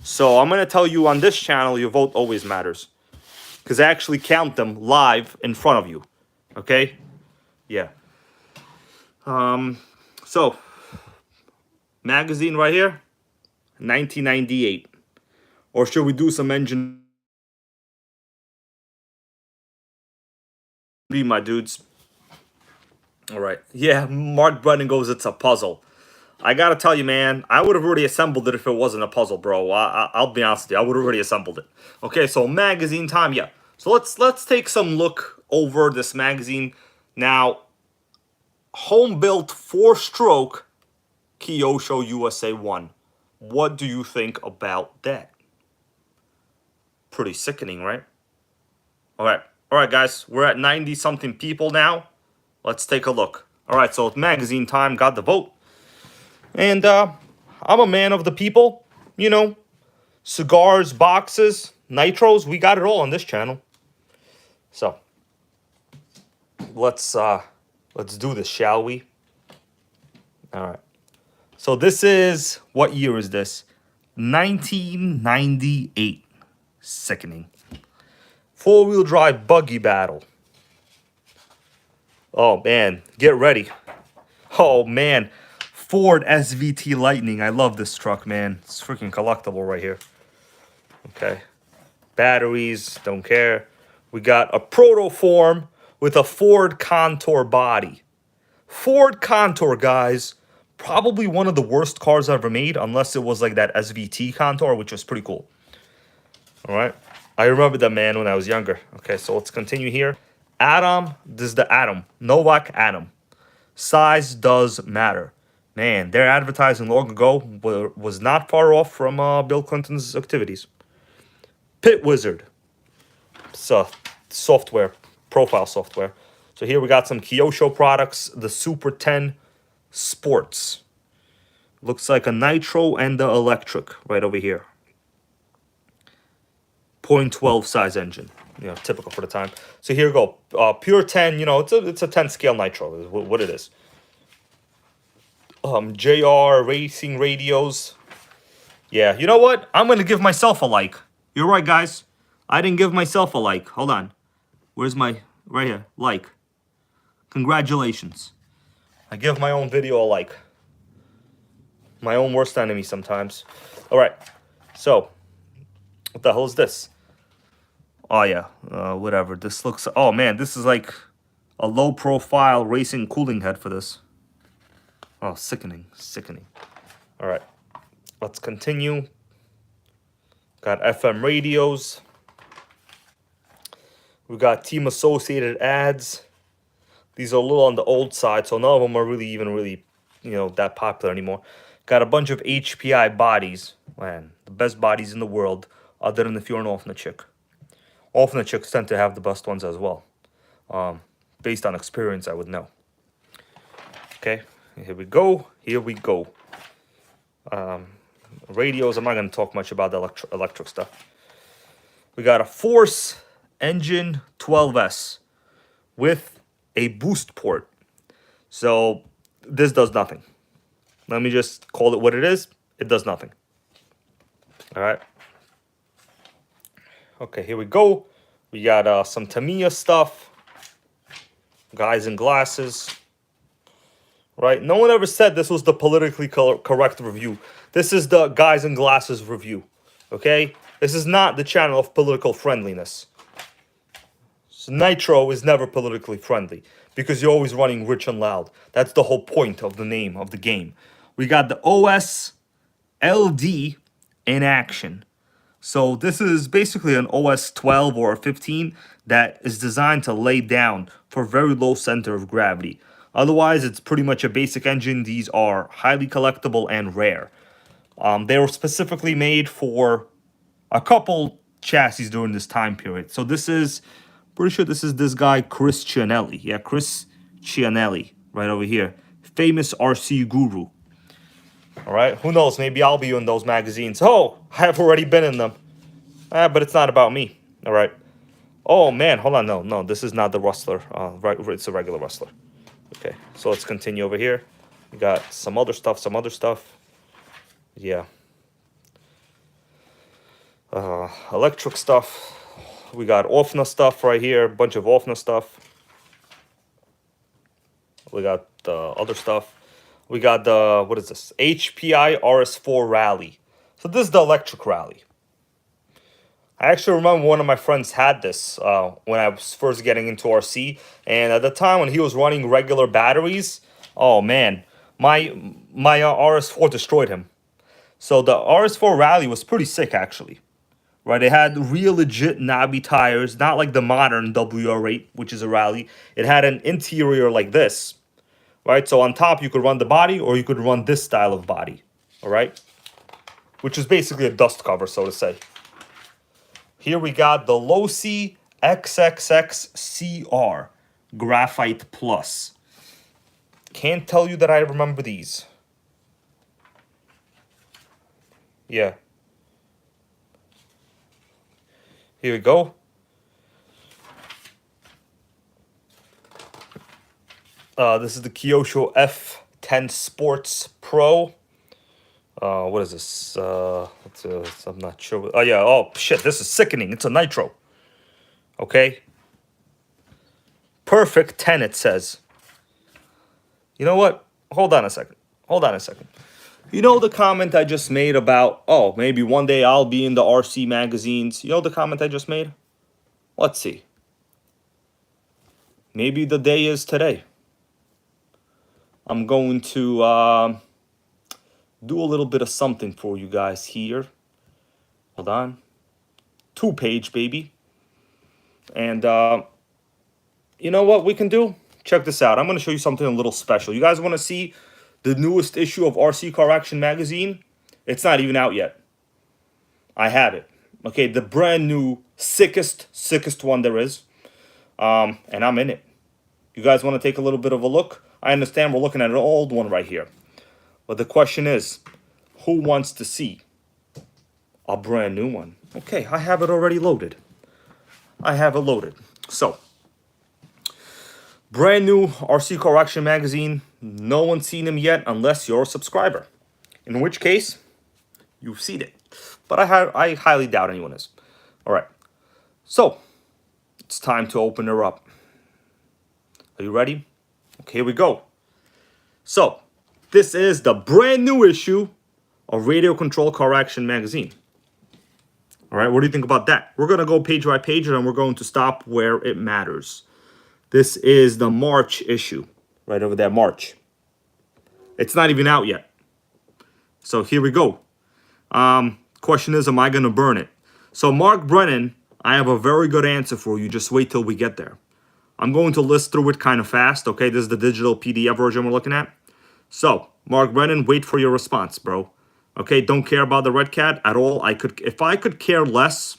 So I'm gonna tell you on this channel your vote always matters, because I actually count them live in front of you. Okay? Yeah. So magazine right here, 1998. Or should we do some engine? My dudes. All right. Yeah, Mark Brennan goes, it's a puzzle. I gotta tell you, man, I would have already assembled it if it wasn't a puzzle, bro. I'll be honest with you, I would have already assembled it. Okay, so magazine time, yeah. So let's take some look over this magazine. Now, home-built 4-stroke Kyosho USA 1. What do you think about that? Pretty sickening, right? All right, guys, we're at 90-something people now. Let's take a look. All right, so it's magazine time, got the vote. And I'm a man of the people, you know. Cigars, boxes, nitros, we got it all on this channel. So let's do this, shall we? All right. So this is, what year is this? 1998. Sickening. 4-wheel drive buggy battle. Oh man, get ready. Oh man, Ford SVT Lightning. I love this truck, man. It's freaking collectible right here. Okay. Batteries, don't care. We got a protoform with a Ford Contour body. Ford Contour, guys. Probably one of the worst cars ever made, unless it was like that SVT Contour, which was pretty cool. All right. I remember that, man, when I was younger. Okay, so let's continue here. Atom, this is the Atom. Novak Atom. Size does matter. Man, their advertising long ago was not far off from Bill Clinton's activities. Pit Wizard. It's software, profile software. So here we got some Kyosho products. The Super 10 Sports. Looks like a nitro and the electric right over here. 0.12 size engine. You know, typical for the time. So here we go. Pure 10, you know, it's a 10 scale nitro is what it is. JR Racing Radios. Yeah, you know what? I'm going to give myself a like. You're right, guys. I didn't give myself a like. Hold on. Where's my... Right here. Like. Congratulations. I give my own video a like. My own worst enemy sometimes. All right. So, what the hell is this? Oh, yeah. Whatever. This looks... Oh, man. This is like a low-profile racing cooling head for this. Oh, sickening. Sickening. All right. Let's continue. Got FM radios. We got team associated ads. These are a little on the old side, so none of them are really, you know, that popular anymore. Got a bunch of HPI bodies. Man, the best bodies in the world, other than if you're an orphan chick. Often the chicks tend to have the best ones as well. Based on experience, I would know. Okay, here we go. Here we go. Radios, I'm not going to talk much about the electric stuff. We got a Force Engine 12S with a boost port. So this does nothing. Let me just call it what it is. It does nothing. All right. Okay, here we go. We got some Tamiya stuff. Guys in glasses. Right? No one ever said this was the politically correct review. This is the guys in glasses review. Okay? This is not the channel of political friendliness. So Nitro is never politically friendly because you're always running rich and loud. That's the whole point of the name of the game. We got the OS LD in action. So this is basically an OS 12 or 15 that is designed to lay down for very low center of gravity. Otherwise, it's pretty much a basic engine. These are highly collectible and rare. They were specifically made for a couple chassis during this time period. So this is, pretty sure this is this guy, Chris Cianelli. Yeah, Chris Cianelli, right over here. Famous RC guru. All right, who knows? Maybe I'll be in those magazines. Oh, I've already been in them. But it's not about me. All right. Oh, man, hold on. No, this is not the Rustler. Right, it's a regular Rustler. Okay, so let's continue over here. We got some other stuff, Yeah. Electric stuff. We got Offna stuff right here. A bunch of Offna stuff. We got other stuff. We got the, what is this? Hpi Rs4 Rally. So this is the electric rally. I actually remember one of my friends had this when I was first getting into RC. And at the time when he was running regular batteries, oh man, my RS4 destroyed him. So the RS4 Rally was pretty sick actually. Right, it had real legit knobby tires, not like the modern WR8, which is a Rally. It had an interior like this. Right, so on top you could run the body or you could run this style of body. All right, which is basically a dust cover, so to say. Here we got the Losi XXXCR Graphite Plus. Can't tell you that I remember these. Yeah. Here we go. This is the Kyosho F10 Sports Pro. What is this? I'm not sure. Oh, yeah. Oh, shit. This is sickening. It's a Nitro. Okay. Perfect 10, it says. You know what? Hold on a second. You know the comment I just made about, oh, maybe one day I'll be in the RC magazines. You know the comment I just made? Let's see. Maybe the day is today. I'm going to do a little bit of something for you guys here. Hold on. 2-page, baby. And you know what we can do? Check this out. I'm going to show you something a little special. You guys want to see the newest issue of RC Car Action magazine? It's not even out yet. I have it. Okay, the brand new, sickest one there is. And I'm in it. You guys want to take a little bit of a look? I understand we're looking at an old one right here. But the question is, who wants to see a brand new one? Okay, I have it already loaded. So, brand new RC Car Action magazine. No one's seen them yet unless you're a subscriber. In which case, you've seen it. But I highly doubt anyone is. All right. So, it's time to open her up. Are you ready? Okay, here we go. So, this is the brand new issue of Radio Control Car Action magazine. All right, what do you think about that? We're going to go page by page and we're going to stop where it matters. This is the March issue. Right over there, March. It's not even out yet. So here we go. Question is, am I going to burn it? So Mark Brennan, I have a very good answer for you. Just wait till we get there. I'm going to list through it kind of fast. Okay, this is the digital PDF version we're looking at. So, Mark Brennan, wait for your response, bro. Okay, don't care about the Red Cat at all. If I could care less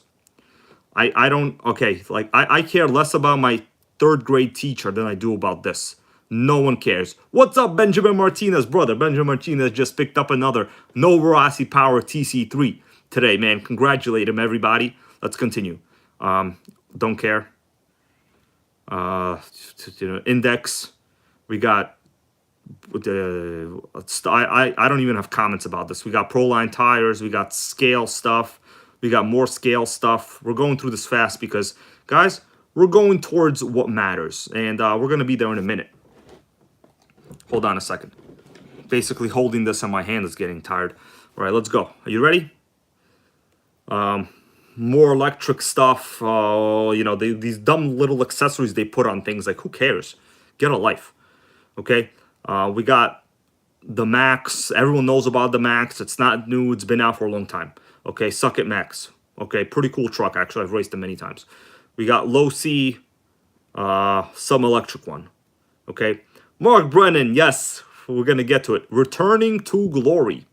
I don't, okay, like, I care less about my third grade teacher than I do about this. No one cares. What's up, Benjamin Martinez, brother? Benjamin Martinez just picked up another No Verasi Power TC3 today, man. Congratulate him, everybody. Let's continue. Don't care. Index. We got I don't even have comments about this. We got Proline tires. We got scale stuff. We got more scale stuff. We're going through this fast because, guys, we're going towards what matters, and we're gonna be there in a minute. Hold on a second. Basically, holding this in my hand is getting tired. All right, let's go. Are you ready? More electric stuff. You know, these dumb little accessories they put on things. Like, who cares? Get a life. Okay. We got the Max. Everyone knows about the Max. It's not new. It's been out for a long time. Okay. Suck it, Max. Okay. Pretty cool truck. Actually, I've raced it many times. We got low C, some electric one. Okay. Mark Brennan. Yes, we're gonna get to it. Returning to glory.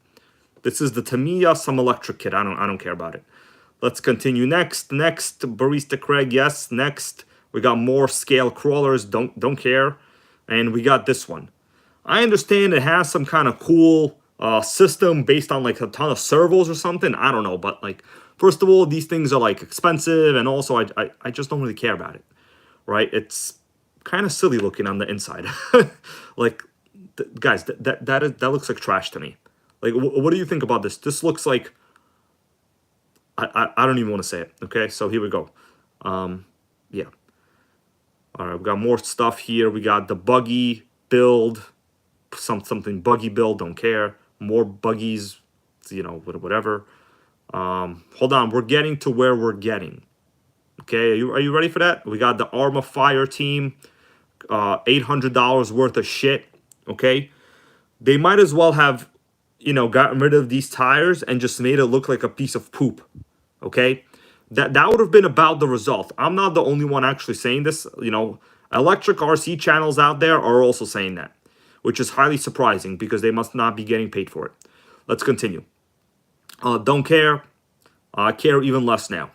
This is the Tamiya some electric kit. I don't care about it. Let's continue. Next, Barista Craig. Yes. Next, we got more scale crawlers. Don't care. And we got this one. I understand it has some kind of cool system based on like a ton of servos or something. I don't know, but like, first of all, these things are like expensive, and also I just don't really care about it, right? It's kind of silly looking on the inside. Like, guys, that looks like trash to me. Like, what do you think about this? This looks like, I don't even want to say it. Okay, so here we go. Yeah. All right, we got more stuff here. We got the Buggy build, something Buggy build. Don't care. More Buggies, you know, whatever. Hold on, we're getting to where we're getting. Okay, are you ready for that? We got the arrma Fire team, $800 worth of shit. Okay, they might as well have, you know, gotten rid of these tires and just made it look like a piece of poop. Okay, that would have been about the result. I'm not the only one actually saying this. You know, electric RC channels out there are also saying that, which is highly surprising because they must not be getting paid for it. Let's continue. Don't care. I care even less now.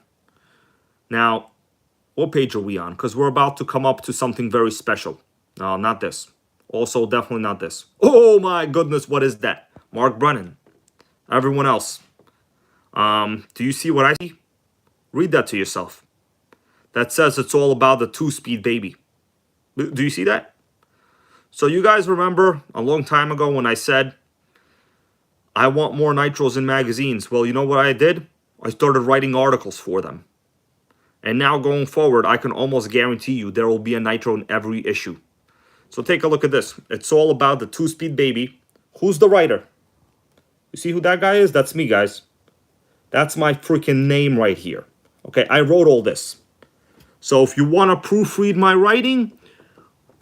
Now, what page are we on? Because we're about to come up to something very special. No, not this. Also, definitely not this. Oh my goodness, what is that? Mark Brennan. Everyone else. Do you see what I see? Read that to yourself. That says it's all about the 2-speed baby. Do you see that? So you guys remember a long time ago when I said, I want more Nitros in magazines. Well, you know what I did? I started writing articles for them. And now going forward, I can almost guarantee you there will be a Nitro in every issue. So take a look at this. It's all about the 2-speed baby. Who's the writer? You see who that guy is? That's me, guys. That's my freaking name right here. Okay, I wrote all this. So if you want to proofread my writing,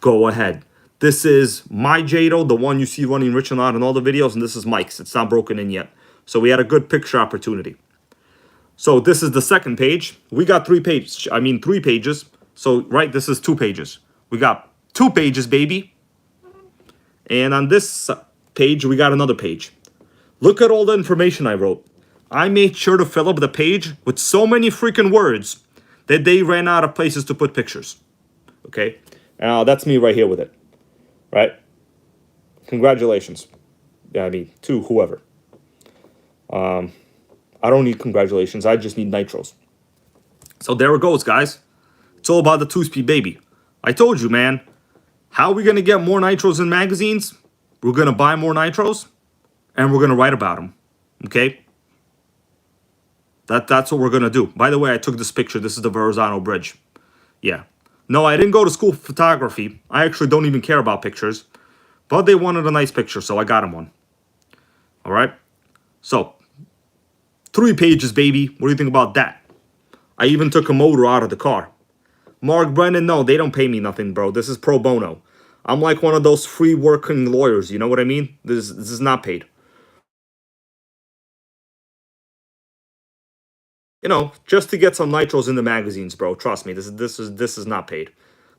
go ahead. This is my Jado, the one you see running Rich and Loud in all the videos, and this is Mike's. It's not broken in yet. So we had a good picture opportunity. So this is the second page. We got 3 pages. So, right, this is 2 pages. We got 2 pages, baby. And on this page, we got another page. Look at all the information I wrote. I made sure to fill up the page with so many freaking words that they ran out of places to put pictures. Okay? That's me right here with it. Right? Congratulations. Yeah, I mean, to whoever. I don't need congratulations. I just need Nitros. So there it goes, guys. It's all about the 2-speed baby. I told you, man. How are we going to get more Nitros in magazines? We're going to buy more Nitros, and we're going to write about them. Okay? That's what we're going to do. By the way, I took this picture. This is the Verrazano Bridge. Yeah. No, I didn't go to school for photography. I actually don't even care about pictures. But they wanted a nice picture, so I got them one. All right? So, 3 pages, baby. What do you think about that? I even took a motor out of the car. Mark Brennan, no, they don't pay me nothing, bro. This is pro bono. I'm like one of those free working lawyers. You know what I mean? This is not paid. You know, just to get some Nitros in the magazines, bro. Trust me, this is not paid.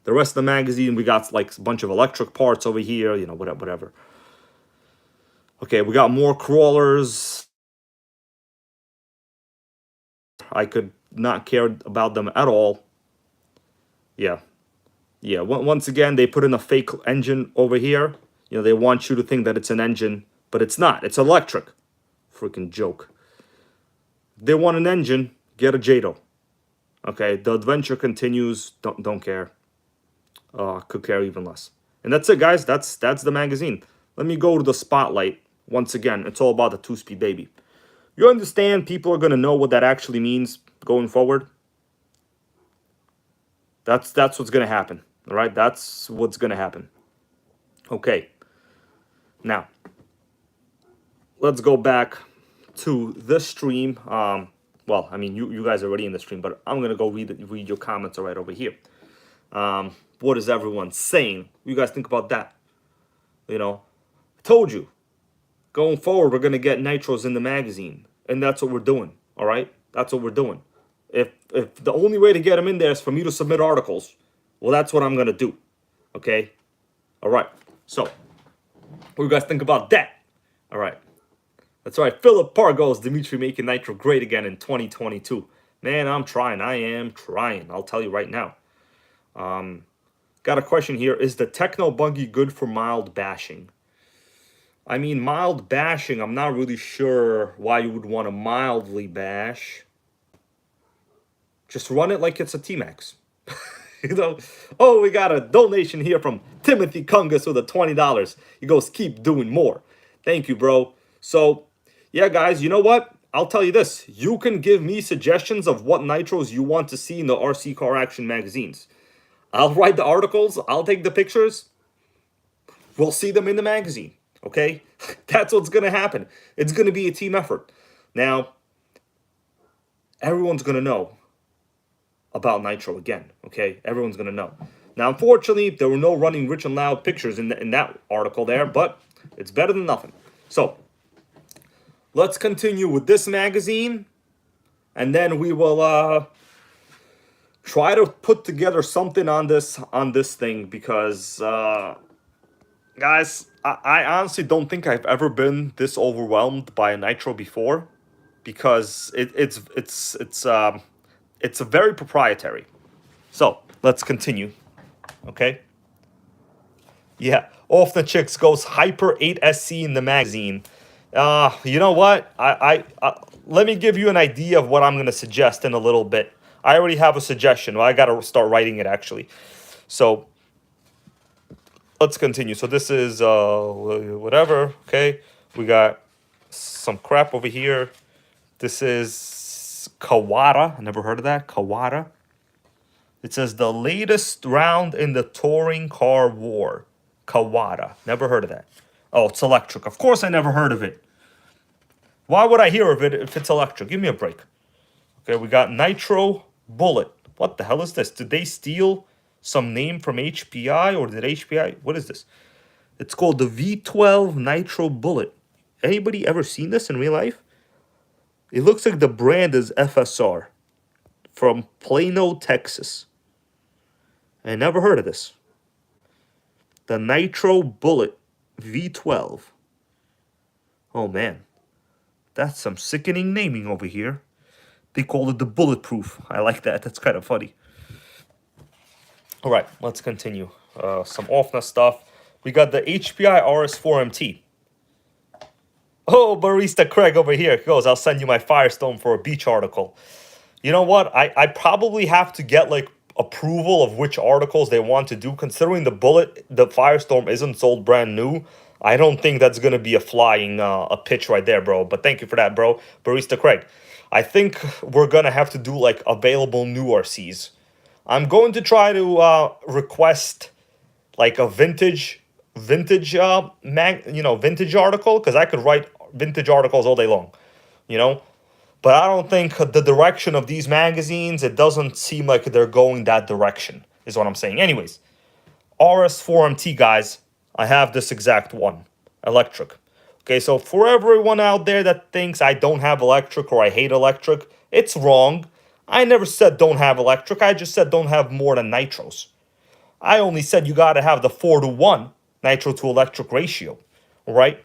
The rest of the magazine, we got like a bunch of electric parts over here, you know, whatever. Okay, we got more crawlers. I could not care about them at all. Yeah. Yeah, once again, they put in a fake engine over here. You know, they want you to think that it's an engine, but it's not. It's electric. Freaking joke. They want an engine, get a JATO. Okay, the adventure continues. Don't care. Could care even less. And that's it, guys. That's the magazine. Let me go to the spotlight. Once again, it's all about the 2-speed baby. You understand people are going to know what that actually means going forward? That's what's going to happen. All right? That's what's going to happen. Okay. Now, let's go back to this stream. Well, I mean, you guys are already in the stream, but I'm going to go read your comments right over here. What is everyone saying? What do you guys think about that? You know, I told you. Going forward, we're going to get Nitros in the magazine. And that's what we're doing. All right? That's what we're doing. If the only way to get them in there is for me to submit articles, well, that's what I'm going to do. Okay? All right. So, what do you guys think about that? All right. That's right. Philip Pargos, Dimitri making Nitro great again in 2022. Man, I'm trying. I am trying. I'll tell you right now. Got a question here. Is the Techno Buggy good for mild bashing? I mean, mild bashing, I'm not really sure why you would want to mildly bash. Just run it like it's a T-Max. You know? Oh, we got a donation here from Timothy Kungus with a $20. He goes, keep doing more. Thank you, bro. So, yeah, guys, you know what? I'll tell you this. You can give me suggestions of what Nitros you want to see in the RC Car Action magazines. I'll write the articles. I'll take the pictures. We'll see them in the magazine. Okay? That's what's going to happen. It's going to be a team effort. Now, everyone's going to know about Nitro again. Okay? Everyone's going to know. Now, unfortunately, there were no running rich and loud pictures in that article there, but it's better than nothing. So, let's continue with this magazine, and then we will try to put together something on this thing, because guys, I honestly don't think I've ever been this overwhelmed by a Nitro before, because it's very proprietary. So let's continue. Okay. Yeah, Off the Chicks goes Hyper 8SC in the magazine. You know what? Let me give you an idea of what I'm going to suggest in a little bit. I already have a suggestion. Well, I got to start writing it, actually. So, let's continue. So, this is, whatever, okay? We got some crap over here. This is Kawada. I never heard of that. Kawada. It says, the latest round in the touring car war. Kawada. Never heard of that. Oh, it's electric. Of course I never heard of it. Why would I hear of it if it's electric? Give me a break. Okay, we got Nitro Bullet. What the hell is this? Did they steal some name from HPI, or did HPI... What is this? It's called the V12 Nitro Bullet. Anybody ever seen this in real life? It looks like the brand is FSR from Plano, Texas. I never heard of this. The Nitro Bullet V12. Oh, man. That's some sickening naming over here. They call it the Bulletproof. I like that. That's kind of funny. All right, let's continue. Some OFNA stuff. We got the Hpi Rs4 MT. Oh, Barista Craig over here goes, I'll send you my Firestone for a beach article. You know what? I probably have to get, like, approval of which articles they want to do. Considering the Firestorm isn't sold brand new, I don't think that's going to be a flying a pitch right there, bro. But thank you for that, bro. Barista Craig. I think we're going to have to do, like, available new RCs. I'm going to try to request, like, a vintage article, because I could write vintage articles all day long, you know? But I don't think the direction of these magazines, it doesn't seem like they're going that direction, is what I'm saying. Anyways, RS4MT, guys, I have this exact one, electric. Okay, so for everyone out there that thinks I don't have electric or I hate electric, it's wrong. I never said don't have electric. I just said don't have more than nitros. I only said you got to have the 4-to-1 nitro to electric ratio, all right?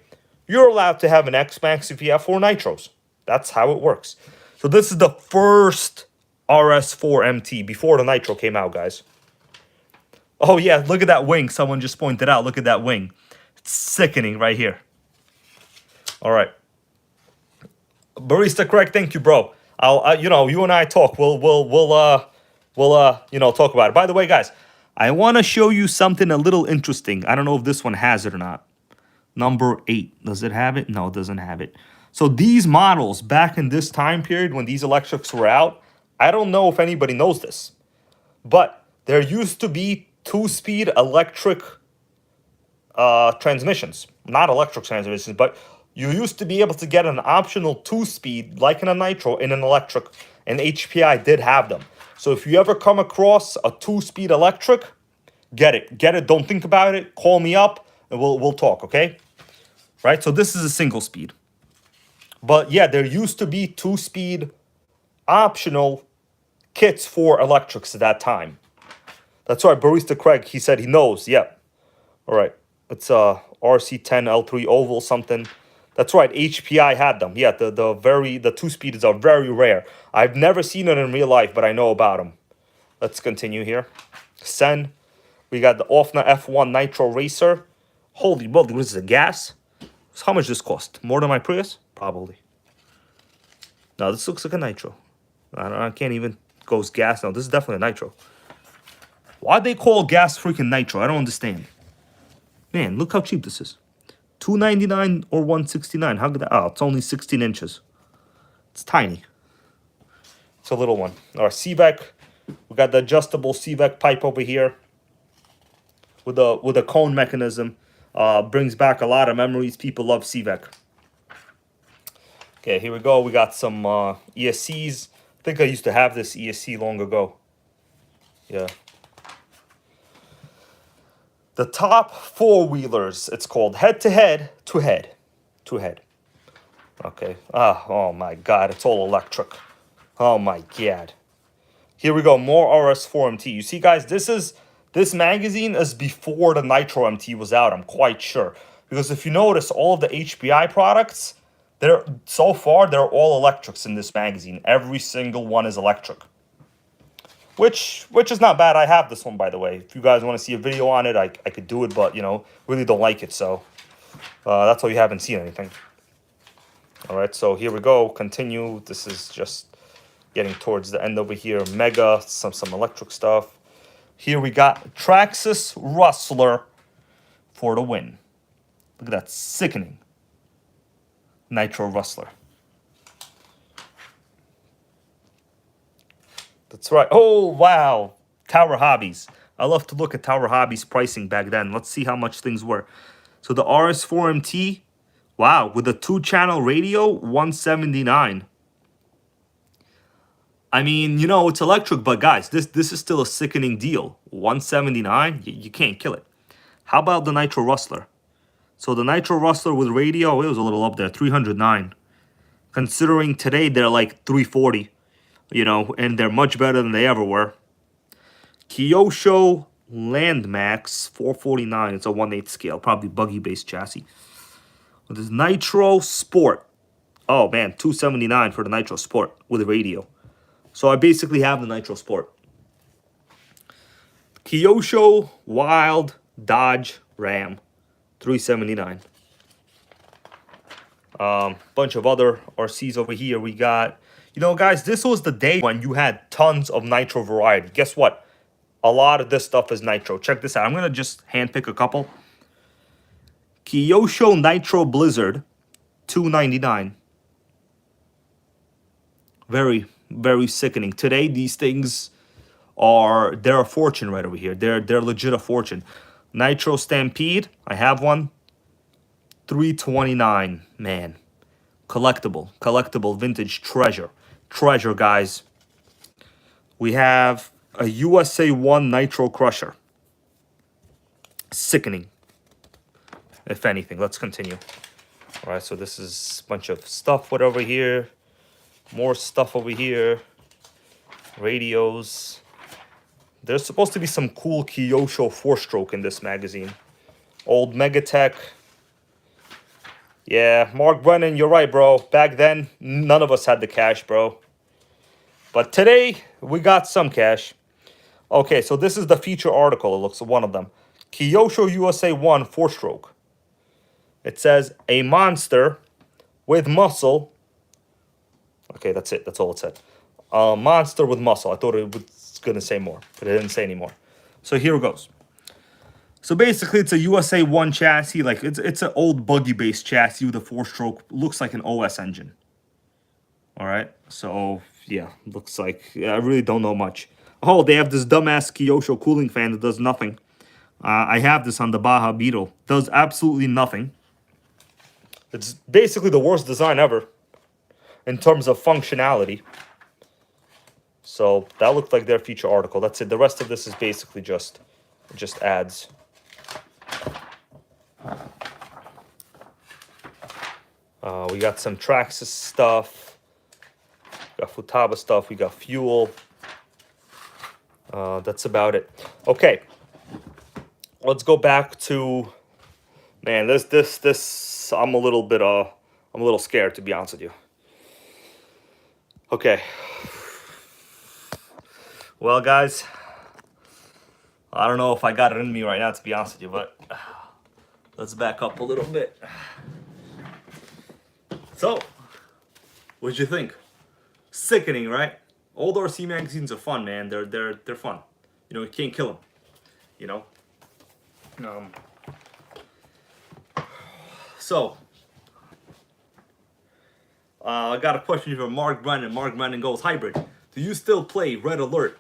You're allowed to have an X-Max if you have 4 nitros. That's how it works. So this is the first RS4 MT before the Nitro came out, guys. Oh yeah, look at that wing. Someone just pointed out. Look at that wing. It's sickening right here. All right. Barista Craig, thank you, bro. I'll, you and I talk. We'll talk about it. By the way, guys, I want to show you something a little interesting. I don't know if this one has it or not. Number 8. Does it have it? No, it doesn't have it. So these models back in this time period when these electrics were out, I don't know if anybody knows this, but there used to be 2-speed electric transmissions. Not electric transmissions, but you used to be able to get an optional 2-speed, like in a Nitro, in an electric, and HPI did have them. So if you ever come across a 2-speed electric, get it. Get it. Don't think about it. Call me up, and we'll talk, okay? Right? So this is a single speed. But yeah, there used to be 2-speed optional kits for electrics at that time. That's right, Barista Craig, he said he knows. Yep. All right. It's RC10 L3 oval something. That's right, HPI had them. Yeah, the 2-speeds are very rare. I've never seen it in real life, but I know about them. Let's continue here. Sen. We got the Offna F1 Nitro Racer. Holy moly, this is a gas? How much this cost? More than my Prius? Probably. No, this looks like a Nitro. I can't even go gas. No, this is definitely a Nitro. Why'd they call gas freaking Nitro? I don't understand. Man, look how cheap this is. $299 or $169. How could that? Oh, it's only 16 inches. It's tiny. It's a little one. Our CVEC. We got the adjustable CVEC pipe over here with a cone mechanism. Brings back a lot of memories. People love CVEC. Okay, here we go. We got some ESCs. I think I used to have this ESC long ago. Yeah. The top 4-wheelers, it's called head-to-head to head. To head. Okay. Oh my God, it's all electric. Oh my God. Here we go, more RS4 MT. You see, guys, this magazine is before the Nitro MT was out, I'm quite sure. Because if you notice, all of the HPI products, so far, they're all electrics in this magazine. Every single one is electric. Which is not bad. I have this one, by the way. If you guys want to see a video on it, I could do it, but, really don't like it, so that's why you haven't seen anything. All right, so here we go. Continue. This is just getting towards the end over here. Mega, some electric stuff. Here we got Traxxas Rustler for the win. Look at that, sickening. Nitro Rustler. That's right. Oh, wow. Tower Hobbies. I love to look at Tower Hobbies pricing back then. Let's see how much things were. So the RS4 MT, wow, with a 2-channel radio, $179. I mean, it's electric, but guys, this is still a sickening deal. $179, you can't kill it. How about the Nitro Rustler? So the Nitro Rustler with radio, it was a little up there, $309. Considering today they're like $340. And they're much better than they ever were. Kyosho Landmax 449. It's a 1/8 scale, probably buggy-based chassis. With this Nitro Sport. Oh, man, $279 for the Nitro Sport with a radio. So I basically have the Nitro Sport. Kyosho Wild Dodge Ram, $379. Bunch of other RCs over here. We got... guys, this was the day when you had tons of Nitro variety. Guess what? A lot of this stuff is Nitro. Check this out. I'm going to just handpick a couple. Kyosho Nitro Blizzard, $299. Very, very sickening. Today, these things they're a fortune right over here. They're legit a fortune. Nitro Stampede, I have one. $329, man. Collectible, vintage treasure, guys. We have a USA 1 Nitro Crusher. Sickening, if anything. Let's continue. All right, so this is a bunch of stuff over here. More stuff over here. Radios. There's supposed to be some cool Kyosho 4-stroke in this magazine. Old Megatech. Yeah, Mark Brennan, you're right, bro. Back then, none of us had the cash, bro. But today, we got some cash. Okay, so this is the feature article. It looks one of them. Kyosho USA 1 4-stroke. It says, a monster with muscle. Okay, that's it. That's all it said. A monster with muscle. I thought it was going to say more, but it didn't say anymore. So here it goes. So basically, it's a USA 1 chassis. Like, it's an old Buggy-based chassis with a 4-stroke. Looks like an OS engine. All right, so yeah, looks like, yeah, I really don't know much. Oh, they have this dumbass Kyosho cooling fan that does nothing. I have this on the Baja Beetle. Does absolutely nothing. It's basically the worst design ever in terms of functionality. So that looked like their feature article. That's it. The rest of this is basically just ads. We got some Traxxas stuff. We got Futaba stuff. We got fuel. That's about it. Okay. Let's go back to, man, this I'm a little scared, to be honest with you. Okay. Well, guys, I don't know if I got it in me right now, to be honest with you, but let's back up a little bit. So, what'd you think? Sickening, right? Old RC magazines are fun, man. They're fun. You know, you can't kill them. You know. So, I got a question from Mark Brennan. Mark Brennan goes, hybrid. Do you still play Red Alert?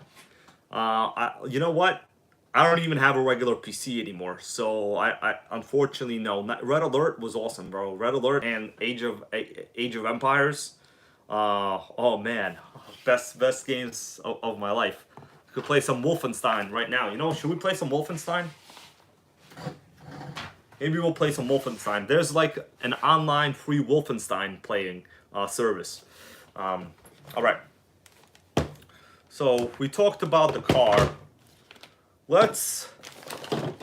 You know what? I don't even have a regular PC anymore, so I unfortunately no. Red Alert was awesome, bro. Red Alert and Age of Empires. Oh man, best games of my life. We could play some Wolfenstein right now. You know, should we play some Wolfenstein? Maybe we'll play some Wolfenstein. There's like an online free Wolfenstein playing service. All right. So we talked about the car. Let's. All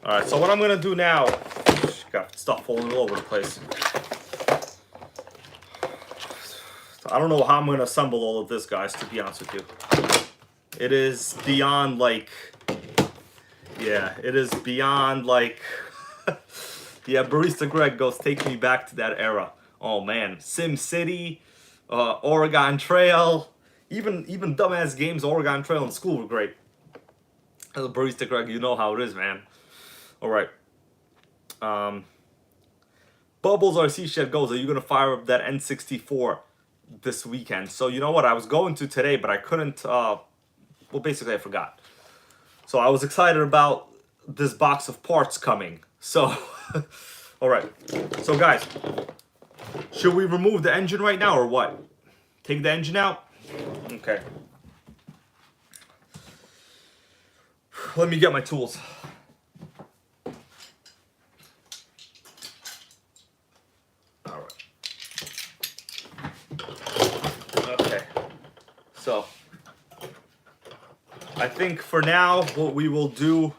right. So what I'm gonna do now? Got stuff falling all over the place. I don't know how I'm gonna assemble all of this, guys. To be honest with you, it is beyond like. Yeah, it is beyond like. Yeah, Barista Greg goes, take me back to that era. Oh man, Sim City, Oregon Trail, even dumbass games, Oregon Trail in school were great. Barista Greg, you know how it is, man. All right. Bubbles RC Shed goes, are you gonna fire up that N64 this weekend? So you know what, I was going to today, but I couldn't. Well, basically I forgot. So I was excited about this box of parts coming. So, all right. So guys, should we remove the engine right now or what? Take the engine out? Okay. Let me get my tools. All right. Okay. So, I think for now, what we will do,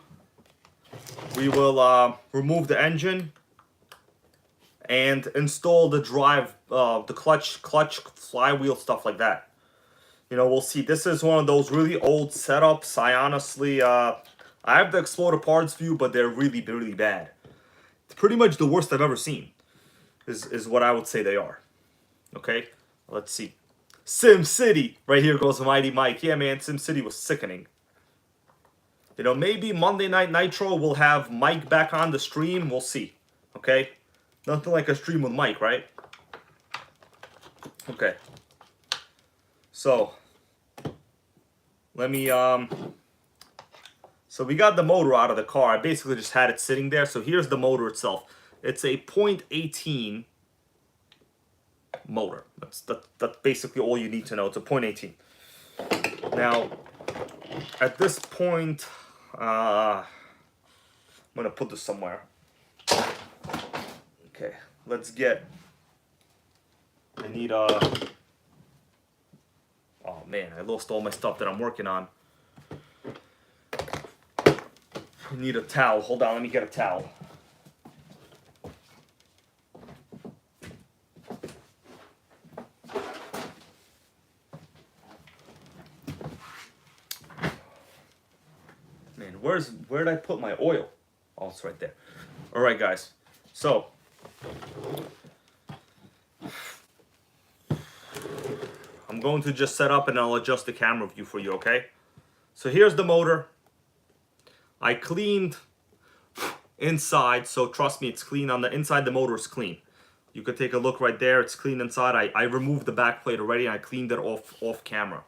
we will remove the engine and install the drive, the clutch, flywheel, stuff like that. You know, we'll see. This is one of those really old setups. I honestly, I have the Explorer parts view, but they're really, really bad. It's pretty much the worst I've ever seen, is what I would say they are. Okay, let's see. Sim City, right here goes Mighty Mike. Yeah, man, Sim City was sickening. You know, maybe Monday Night Nitro will have Mike back on the stream. We'll see. Okay? Nothing like a stream with Mike, right? Okay. So, let me, so we got the motor out of the car. I basically just had it sitting there. So here's the motor itself. It's a 0.18 motor. That's basically all you need to know. It's a 0.18. Now, at this point, I'm gonna put this somewhere. Okay, let's get. I need oh man, I lost all my stuff that I'm working on. I need a towel. Hold on, let me get a towel. Where did I put my oil? Oh, it's right there. All right, guys. So I'm going to just set up and I'll adjust the camera view for you, okay? So here's the motor. I cleaned inside, so trust me, it's clean on the inside. The motor is clean. You could take a look right there. It's clean inside. I removed the back plate already and I cleaned it off camera.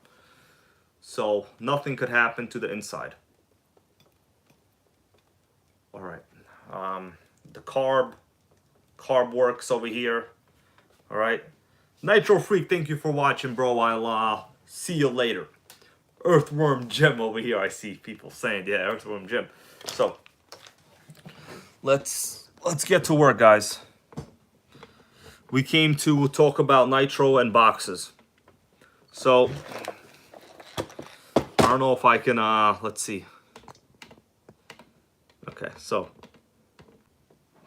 So nothing could happen to the inside. All right. The carb works over here. All right. Nitro Freak, thank you for watching, bro. I'll see you later. Earthworm Jim over here. I see people saying, yeah, Earthworm Jim. So let's get to work, guys. We came to talk about nitro and boxes. So I don't know if I can let's see. Okay, so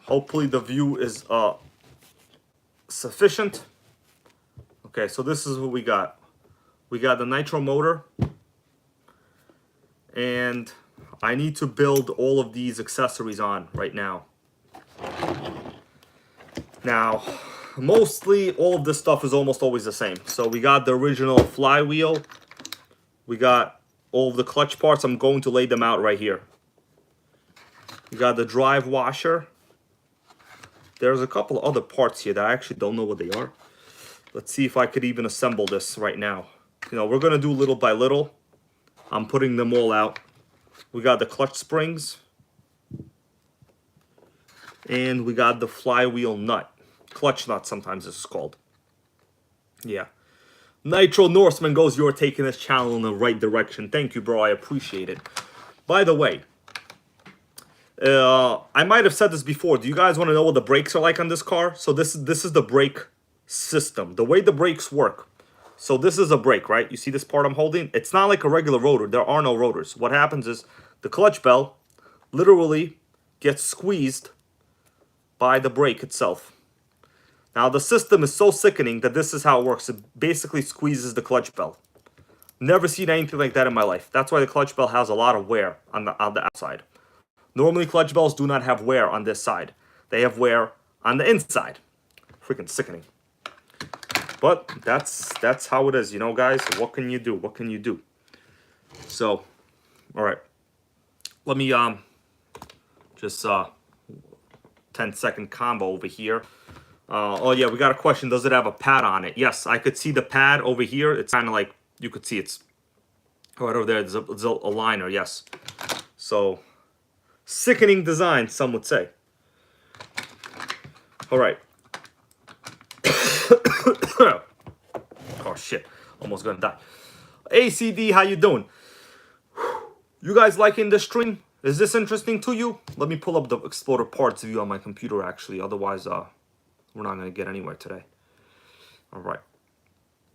hopefully the view is sufficient. Okay, so this is what we got. We got the nitro motor, and I need to build all of these accessories on right now. Now, mostly all of this stuff is almost always the same. So we got the original flywheel. We got all of the clutch parts. I'm going to lay them out right here. We got the drive washer. There's a couple of other parts here that I actually don't know what they are. Let's see if I could even assemble this right now. You know, we're going to do little by little. I'm putting them all out. We got the clutch springs. And we got the flywheel nut. Clutch nut, sometimes this is called. Yeah. Nitro Norseman goes, you're taking this channel in the right direction. Thank you, bro. I appreciate it. By the way, I might have said this before. Do you guys want to know what the brakes are like on this car? So this is the brake system. The way the brakes work. So this is a brake, right? You see this part I'm holding? It's not like a regular rotor. There are no rotors. What happens is the clutch bell literally gets squeezed by the brake itself. Now the system is so sickening that this is how it works. It basically squeezes the clutch bell. Never seen anything like that in my life. That's why the clutch bell has a lot of wear on the outside. Normally clutch bells do not have wear on this side. They have wear on the inside. Freaking sickening. But that's how it is, you know, guys. What can you do? What can you do? So, all right. Let me just 10-second combo over here. Oh yeah, we got a question. Does it have a pad on it? Yes, I could see the pad over here. It's kind of like, you could see it's right over there. There's a liner, yes. So, sickening design, some would say. All right. Oh shit, almost gonna die. ACD, how you doing? You guys liking this stream? Is this interesting to you? Let me pull up the Explorer parts view on my computer, actually. Otherwise, we're not gonna get anywhere today. All right,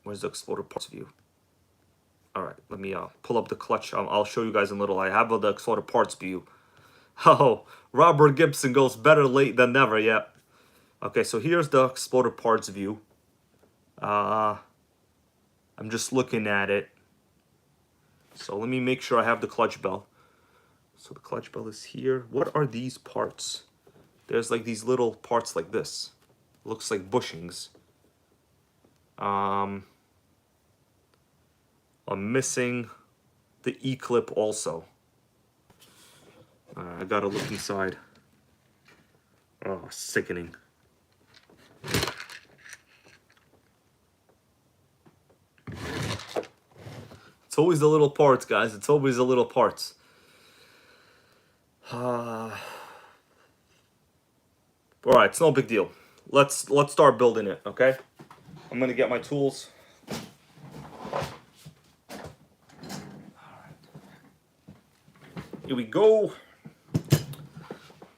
where's the Explorer parts view? All right, let me pull up the clutch. I'll show you guys in a little. I have the Explorer parts view. Oh, Robert Gibson goes, better late than never. Yeah. Okay, so here's the Explorer parts view. I'm just looking at it. So let me make sure I have the clutch bell. So the clutch bell is here. What are these parts? There's like these little parts like this. Looks like bushings. I'm missing the E-clip also. I gotta look inside. Oh, sickening. It's always the little parts, guys. It's always the little parts. All right, it's no big deal. Let's start building it, okay? I'm gonna get my tools. Here we go.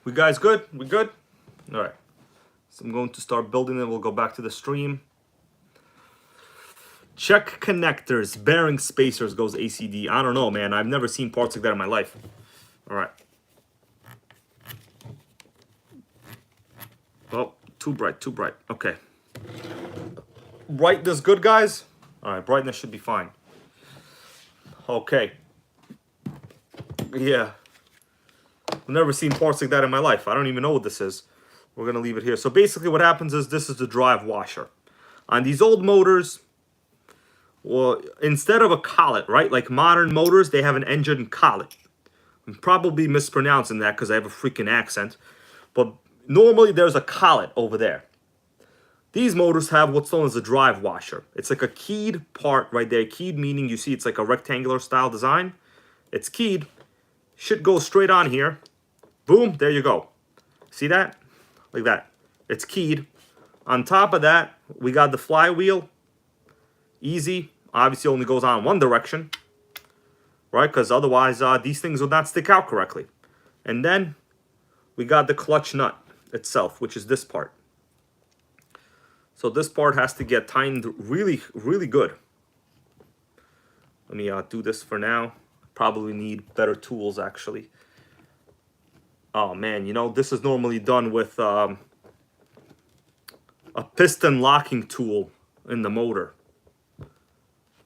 We guys good? We good? All right. So I'm going to start building it. We'll go back to the stream. Check connectors, bearing spacers, goes ACD. I don't know, man. I've never seen parts like that in my life. All right. Oh, too bright, too bright. Okay. Brightness good, guys? All right, brightness should be fine. Okay. Yeah. I've never seen parts like that in my life. I don't even know what this is. We're going to leave it here. So basically what happens is this is the drive washer. On these old motors, well, instead of a collet, right? Like modern motors, they have an engine collet. I'm probably mispronouncing that because I have a freaking accent. But normally there's a collet over there. These motors have what's known as a drive washer. It's like a keyed part right there. Keyed meaning you see it's like a rectangular style design. It's keyed. Should go straight on here. Boom, there you go. See that? Like that. It's keyed. On top of that, we got the flywheel. Easy. Obviously only goes on one direction. Right? Because otherwise these things would not stick out correctly. And then we got the clutch nut itself, which is this part. So this part has to get tightened really, really good. Let me do this for now. Probably need better tools, actually. Oh, man, you know, this is normally done with a piston locking tool in the motor.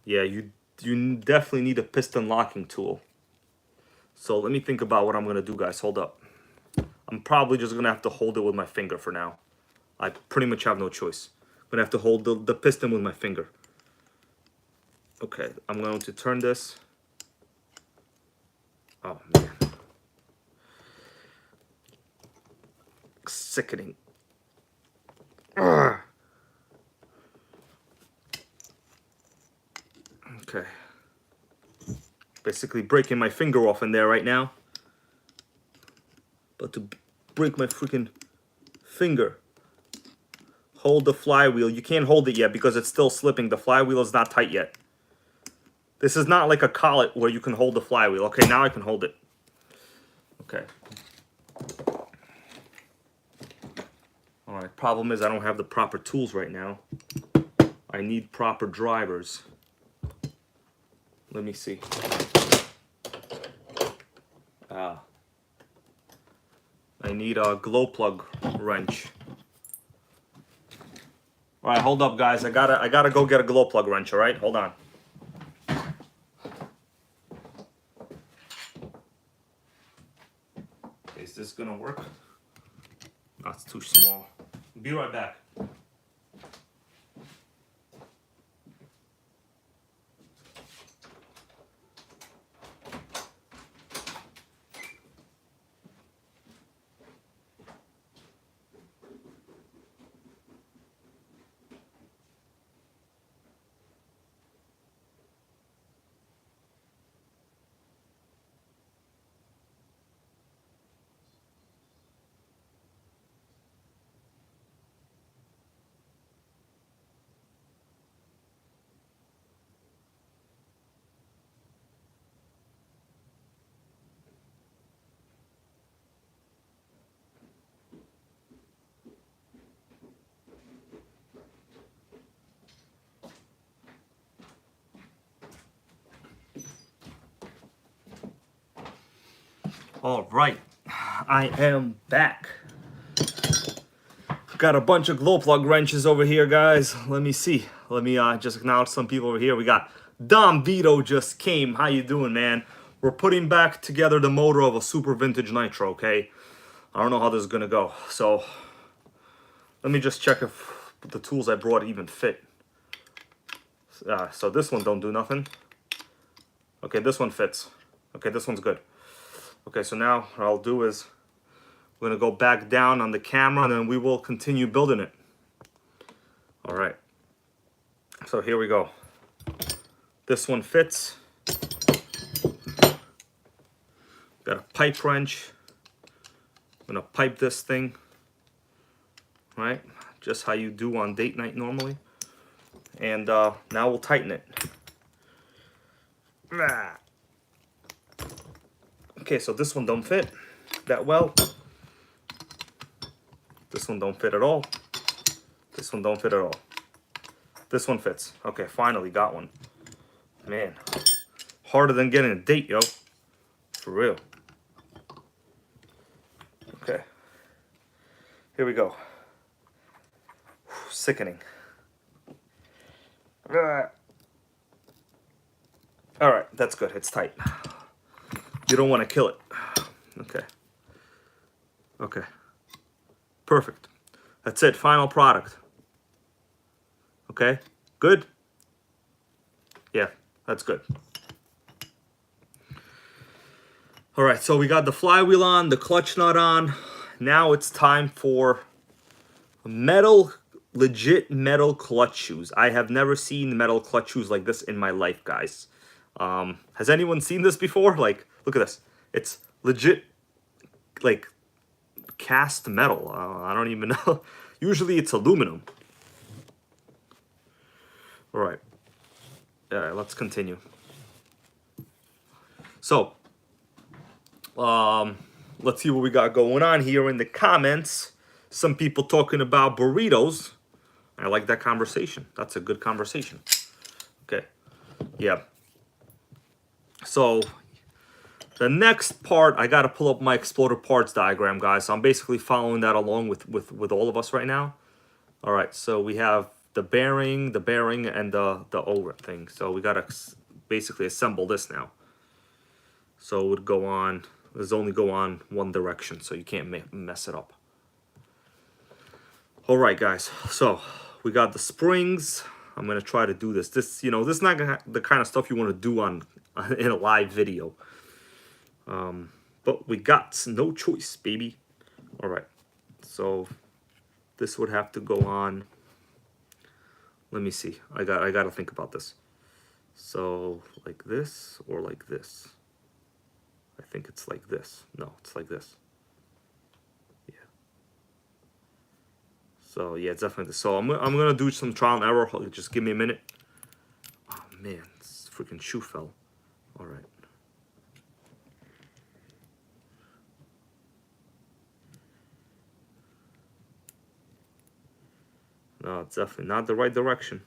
Yeah, you definitely need a piston locking tool. So let me think about what I'm going to do, guys. Hold up. I'm probably just going to have to hold it with my finger for now. I pretty much have no choice. I'm going to have to hold the piston with my finger. Okay, I'm going to turn this. Oh, man. Sickening. Ugh. Okay. Basically breaking my finger off in there right now. About to break my freaking finger. Hold the flywheel. You can't hold it yet because it's still slipping. The flywheel is not tight yet. This is not like a collet where you can hold the flywheel. Okay, now I can hold it. Okay. Alright, problem is I don't have the proper tools right now. I need proper drivers. Let me see. I need a glow plug wrench. Alright, hold up, guys. I gotta go get a glow plug wrench, alright? Hold on. Is this gonna work? Oh, it's too small. Be right back. All right, I am back. Got a bunch of glow plug wrenches over here, guys. Let me see. Let me just acknowledge some people over here. We got Dom Vito just came. How you doing, man? We're putting back together the motor of a super vintage Nitro, okay? I don't know how this is gonna go. So let me just check if the tools I brought even fit. So this one don't do nothing. Okay, this one fits. Okay, this one's good. Okay, so now what I'll do is we're gonna go back down on the camera and then we will continue building it. All right, so here we go. This one fits. Got a pipe wrench. I'm gonna pipe this thing, right? Just how you do on date night normally. And now we'll tighten it. Okay, so this one don't fit that well. This one don't fit at all. This one don't fit at all. This one fits. Okay, finally got one. Man, harder than getting a date, yo. For real. Okay. Here we go. Sickening. All right, that's good. It's tight. You don't want to kill it. Okay. Okay. Perfect. That's it. Final product. Okay. Good? Yeah, that's good. All right, so we got the flywheel on, the clutch nut on. Now it's time for metal, legit metal clutch shoes. I have never seen metal clutch shoes like this in my life, guys. Has anyone seen this before? Like, look at this. It's legit, like, cast metal. I don't even know. Usually it's aluminum. All right. All right, let's continue. So, let's see what we got going on here in the comments. Some people talking about burritos. I like that conversation. That's a good conversation. Okay. Yeah. So, the next part, I got to pull up my exploded parts diagram, guys. So I'm basically following that along with all of us right now. All right, so we have the bearing, and the O thing. So we got to basically assemble this now. So it would go on, does only go on one direction, so you can't mess it up. All right, guys, so we got the springs. I'm going to try to do this. This, you know, this is not the kind of stuff you want to do in a live video. But we got no choice, baby. All right, so this would have to go on. Let me see. I got to think about this. So like this or like this. I think it's like this. No, it's like this. Yeah. So yeah, it's definitely this. So I'm gonna do some trial and error. Just give me a minute. Oh man, this freaking shoe fell. All right. No, it's definitely not the right direction.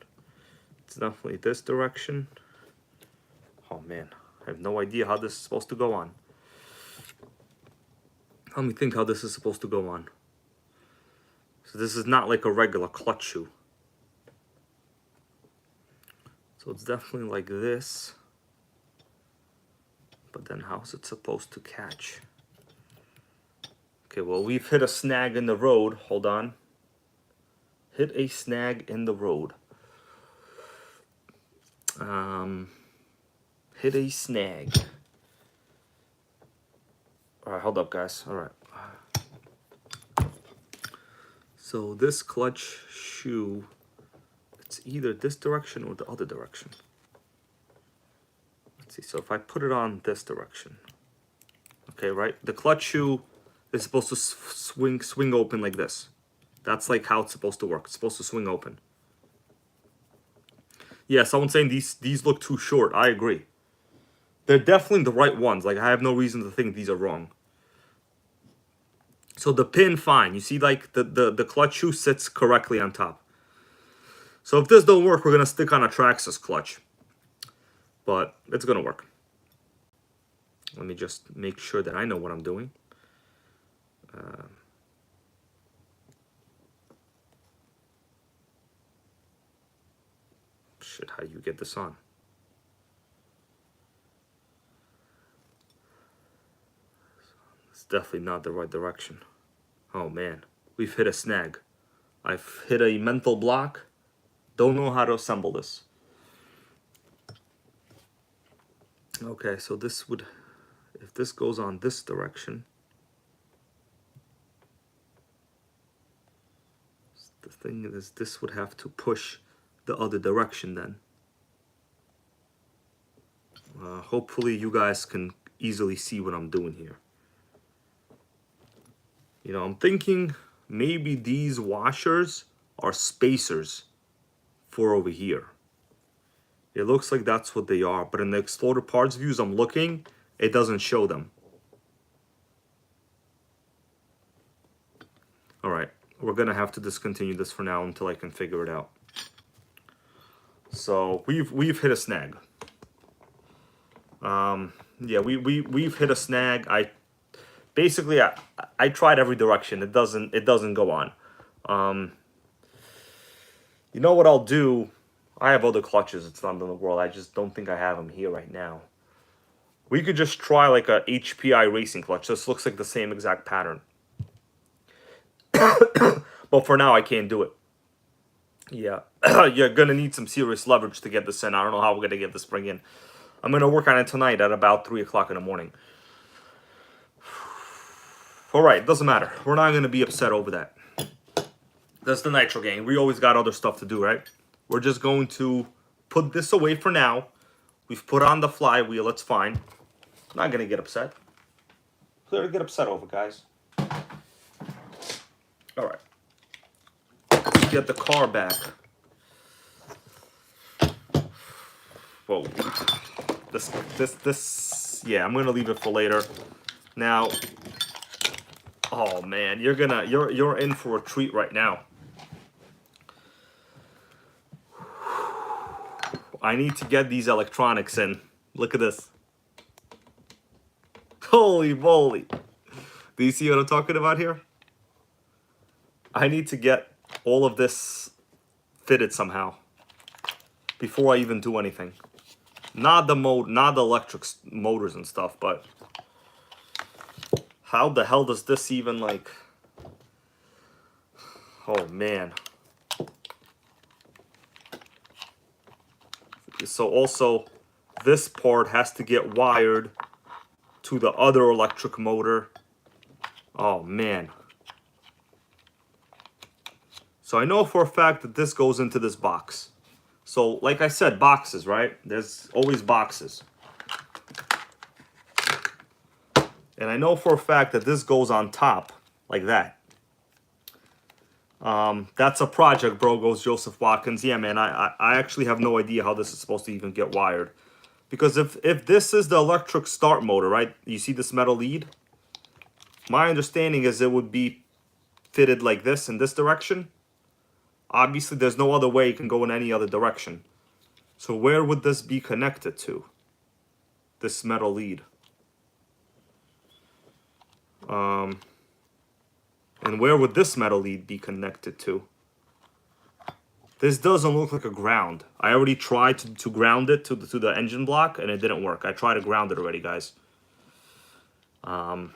It's definitely this direction. Oh man, I have no idea how this is supposed to go on. Let me think how this is supposed to go on. So this is not like a regular clutch shoe. So it's definitely like this. But then how's it supposed to catch? Okay, well, we've hit a snag in the road. Hold on. Hit a snag in the road. Hit a snag. All right, hold up, guys. All right. So this clutch shoe, it's either this direction or the other direction. Let's see. So if I put it on this direction, okay, right? The clutch shoe is supposed to swing open like this. That's like how it's supposed to work. It's supposed to swing open. Yeah, someone's saying these look too short. I agree. They're definitely the right ones. Like, I have no reason to think these are wrong. So the pin, fine. You see, like, the clutch shoe sits correctly on top. So if this don't work, we're going to stick on a Traxxas clutch. But it's going to work. Let me just make sure that I know what I'm doing. Shit, how do you get this on? It's definitely not the right direction. Oh man, we've hit a snag. I've hit a mental block. Don't know how to assemble this. Okay, so this would, if this goes on this direction, the thing is this would have to push the other direction then. Hopefully you guys can easily see what I'm doing here. You know, I'm thinking maybe these washers are spacers for over here. It looks like that's what they are, but in the exploded parts views I'm looking, it doesn't show them. All right, we're gonna have to discontinue this for now until I can figure it out. So we've hit a snag. Yeah, we've hit a snag. Basically I tried every direction. It doesn't go on. You know what I'll do? I have other clutches. It's not in the world. I just don't think I have them here right now. We could just try like a HPI racing clutch. This looks like the same exact pattern. But for now, I can't do it. Yeah, you're gonna need some serious leverage to get this in. I don't know how we're gonna get this spring in. I'm gonna work on it tonight at about 3 o'clock in the morning. Alright, doesn't matter. We're not gonna be upset over that. That's the Nitro Gang. We always got other stuff to do, right? We're just going to put this away for now. We've put on the flywheel, it's fine. I'm not gonna get upset. Clear to get upset over, guys. Alright. Let's get the car back. Whoa. This, yeah, I'm gonna leave it for later. Now, oh man, you're in for a treat right now. I need to get these electronics in. Look at this. Holy moly. Do you see what I'm talking about here? I need to get all of this fitted somehow before I even do anything. Not the electric motors and stuff, but how the hell does this even, like, oh man. So also this part has to get wired to the other electric motor. Oh man. So I know for a fact that this goes into this box. So like I said, boxes, right? There's always boxes. And I know for a fact that this goes on top like that. That's a project, bro, goes Joseph Watkins. Yeah, man, I actually have no idea how this is supposed to even get wired. Because if this is the electric start motor, right? You see this metal lead? My understanding is it would be fitted like this in this direction. Obviously, there's no other way it can go in any other direction. So where would this be connected to? This metal lead. And where would this metal lead be connected to? This doesn't look like a ground. I already tried to ground it to the engine block, and it didn't work. I tried to ground it already, guys. I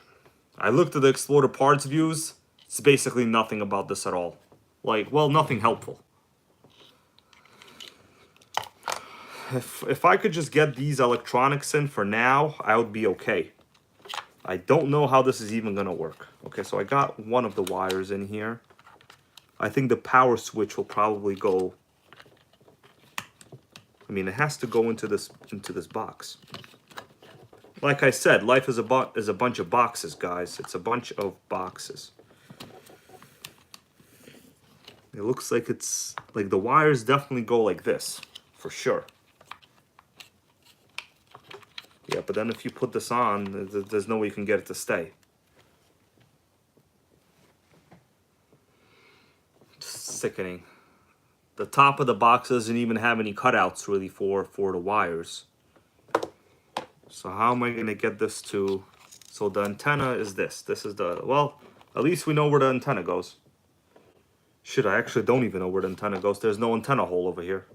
looked at the Explorer parts views. It's basically nothing about this at all. Like, well, nothing helpful. If I could just get these electronics in for now, I would be okay. I don't know how this is even going to work. Okay, so I got one of the wires in here. I think the power switch will probably go... I mean, it has to go into this box. Like I said, life is a bunch of boxes, guys. It's a bunch of boxes. It looks like it's... like the wires definitely go like this, for sure. Yeah, but then if you put this on, there's no way you can get it to stay. Sickening. The top of the box doesn't even have any cutouts really for the wires. So how am I going to get this to... So the antenna is this. This is the... Well, at least we know where the antenna goes. Shit, I actually don't even know where the antenna goes. There's no antenna hole over here.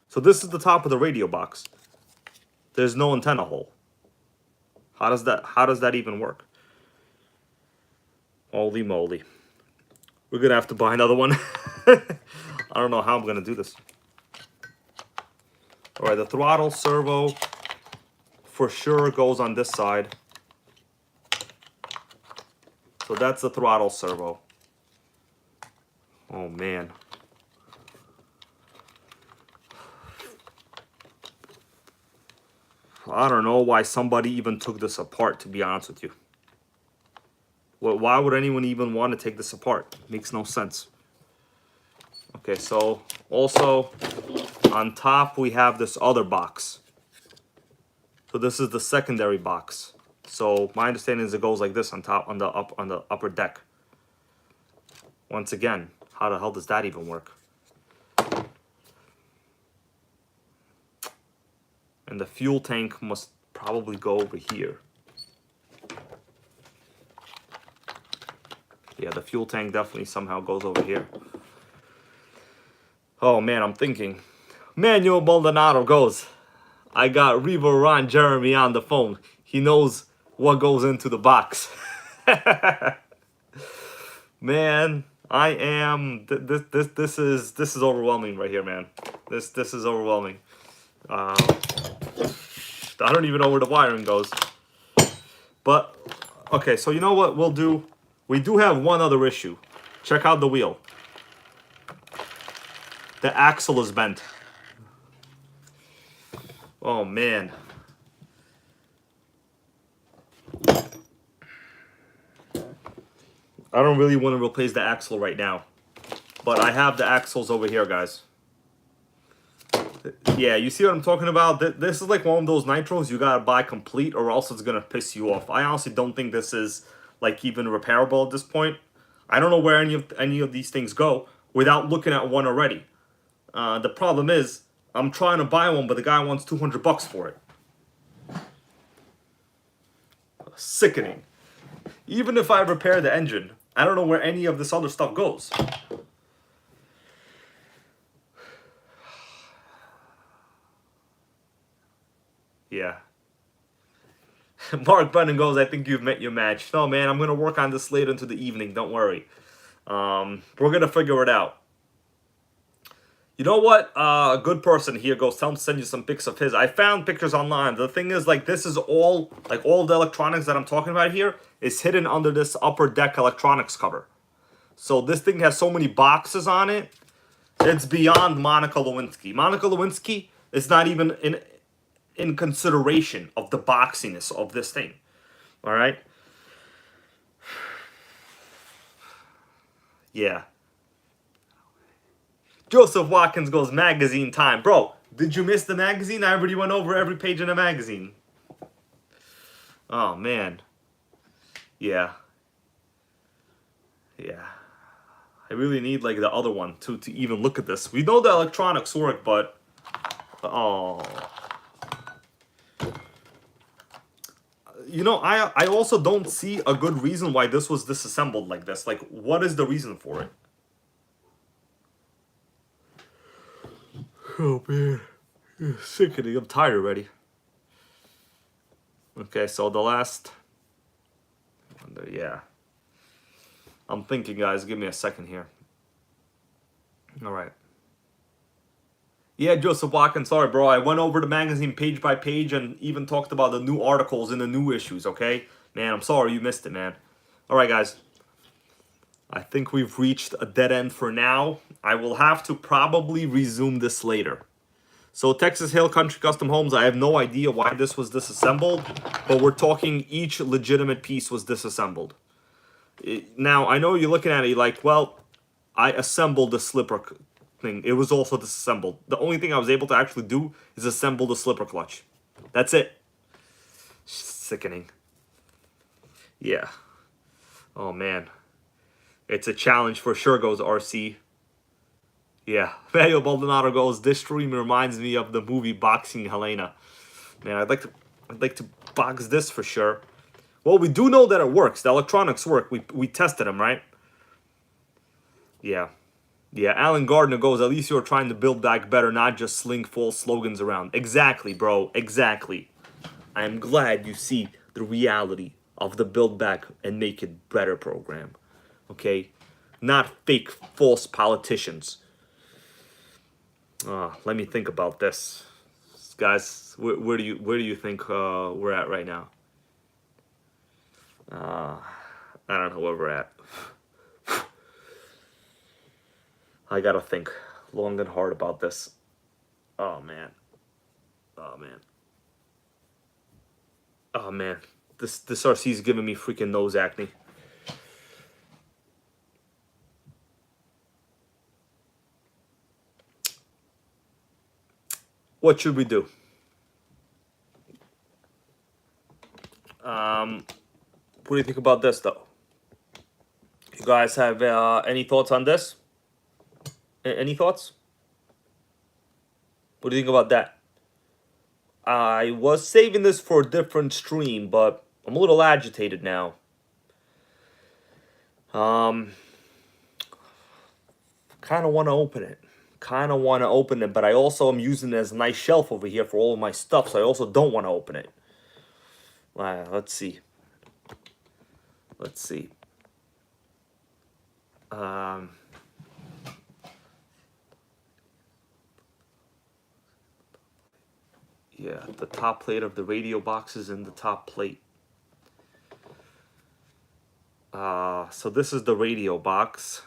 So this is the top of the radio box. There's no antenna hole. How does that even work? Holy moly. We're gonna have to buy another one. I don't know how I'm gonna do this. Alright, the throttle servo for sure goes on this side. So that's the throttle servo. Oh man. I don't know why somebody even took this apart, to be honest with you. Why would anyone even want to take this apart? Makes no sense. Okay, so also on top we have this other box. So this is the secondary box. So my understanding is it goes like this on top, on the upper deck. Once again, how the hell does that even work? And the fuel tank must probably go over here. Yeah, the fuel tank definitely somehow goes over here. Oh man, I'm thinking. Manuel Maldonado goes, I got Reva Ron Jeremy on the phone. He knows what goes into the box. Man, I am. This is overwhelming right here, man. This is overwhelming. I don't even know where the wiring goes. But okay, so you know what we'll do? We do have one other issue. Check out the wheel. The axle is bent. Oh man. I don't really want to replace the axle right now. But I have the axles over here, guys. Yeah, you see what I'm talking about? This is like one of those Nitros you gotta buy complete or else it's gonna piss you off. I honestly don't think this is like even repairable at this point. I don't know where any of these things go without looking at one already. The problem is, I'm trying to buy one, but the guy wants 200 bucks for it. Sickening. Even if I repair the engine, I don't know where any of this other stuff goes. Yeah. Mark Brennan goes, I think you've met your match. No, man, I'm going to work on this late into the evening. Don't worry. We're going to figure it out. You know what? A good person here goes, tell him to send you some pics of his. I found pictures online. The thing is, like, this is all, like, all the electronics that I'm talking about here is hidden under this upper deck electronics cover. So this thing has so many boxes on it. It's beyond Monica Lewinsky. Monica Lewinsky is not even in consideration of the boxiness of this thing. All right? Yeah. Joseph Watkins goes, magazine time. Bro, did you miss the magazine? I already went over every page in the magazine. Oh, man. Yeah. Yeah. I really need, like, the other one to even look at this. We know the electronics work, but... Oh... You know, I also don't see a good reason why this was disassembled like this. Like, what is the reason for it? Oh, man. It's sickening. I'm tired already. Okay, so the last... Yeah. I'm thinking, guys. Give me a second here. All right. Yeah, Joseph Watkins, sorry, bro. I went over the magazine page by page and even talked about the new articles in the new issues, okay? Man, I'm sorry you missed it, man. All right, guys. I think we've reached a dead end for now. I will have to probably resume this later. So, Texas Hill Country Custom Homes, I have no idea why this was disassembled, but we're talking each legitimate piece was disassembled. Now, I know you're looking at it like, well, I assembled the slipper thing. It was also disassembled. The only thing I was able to actually do is assemble the slipper clutch. That's it. Sickening. Yeah. Oh, man. It's a challenge for sure, goes RC. Yeah. Mario Baldonado goes, this stream reminds me of the movie Boxing Helena. Man, I'd like to box this for sure. Well, we do know that it works. The electronics work. We tested them, right? Yeah. Yeah, Alan Gardner goes, at least you're trying to build back better, not just sling false slogans around. Exactly, bro. Exactly. I'm glad you see the reality of the build back and make it better program. Okay? Not fake, false politicians. Let me think about this. Guys, where do you think we're at right now? I don't know where we're at. I gotta think long and hard about this. Oh, man. Oh, man. Oh, man. This RC is giving me freaking nose acne. What should we do? What do you think about this, though? You guys have any thoughts on this? Any thoughts? What do you think about that? I was saving this for a different stream, but I'm a little agitated now. Kind of want to open it. But I also am using it as a nice shelf over here for all of my stuff, so I also don't want to open it. Let's see. Let's see. Yeah, the top plate of the radio box is in the top plate. So this is the radio box.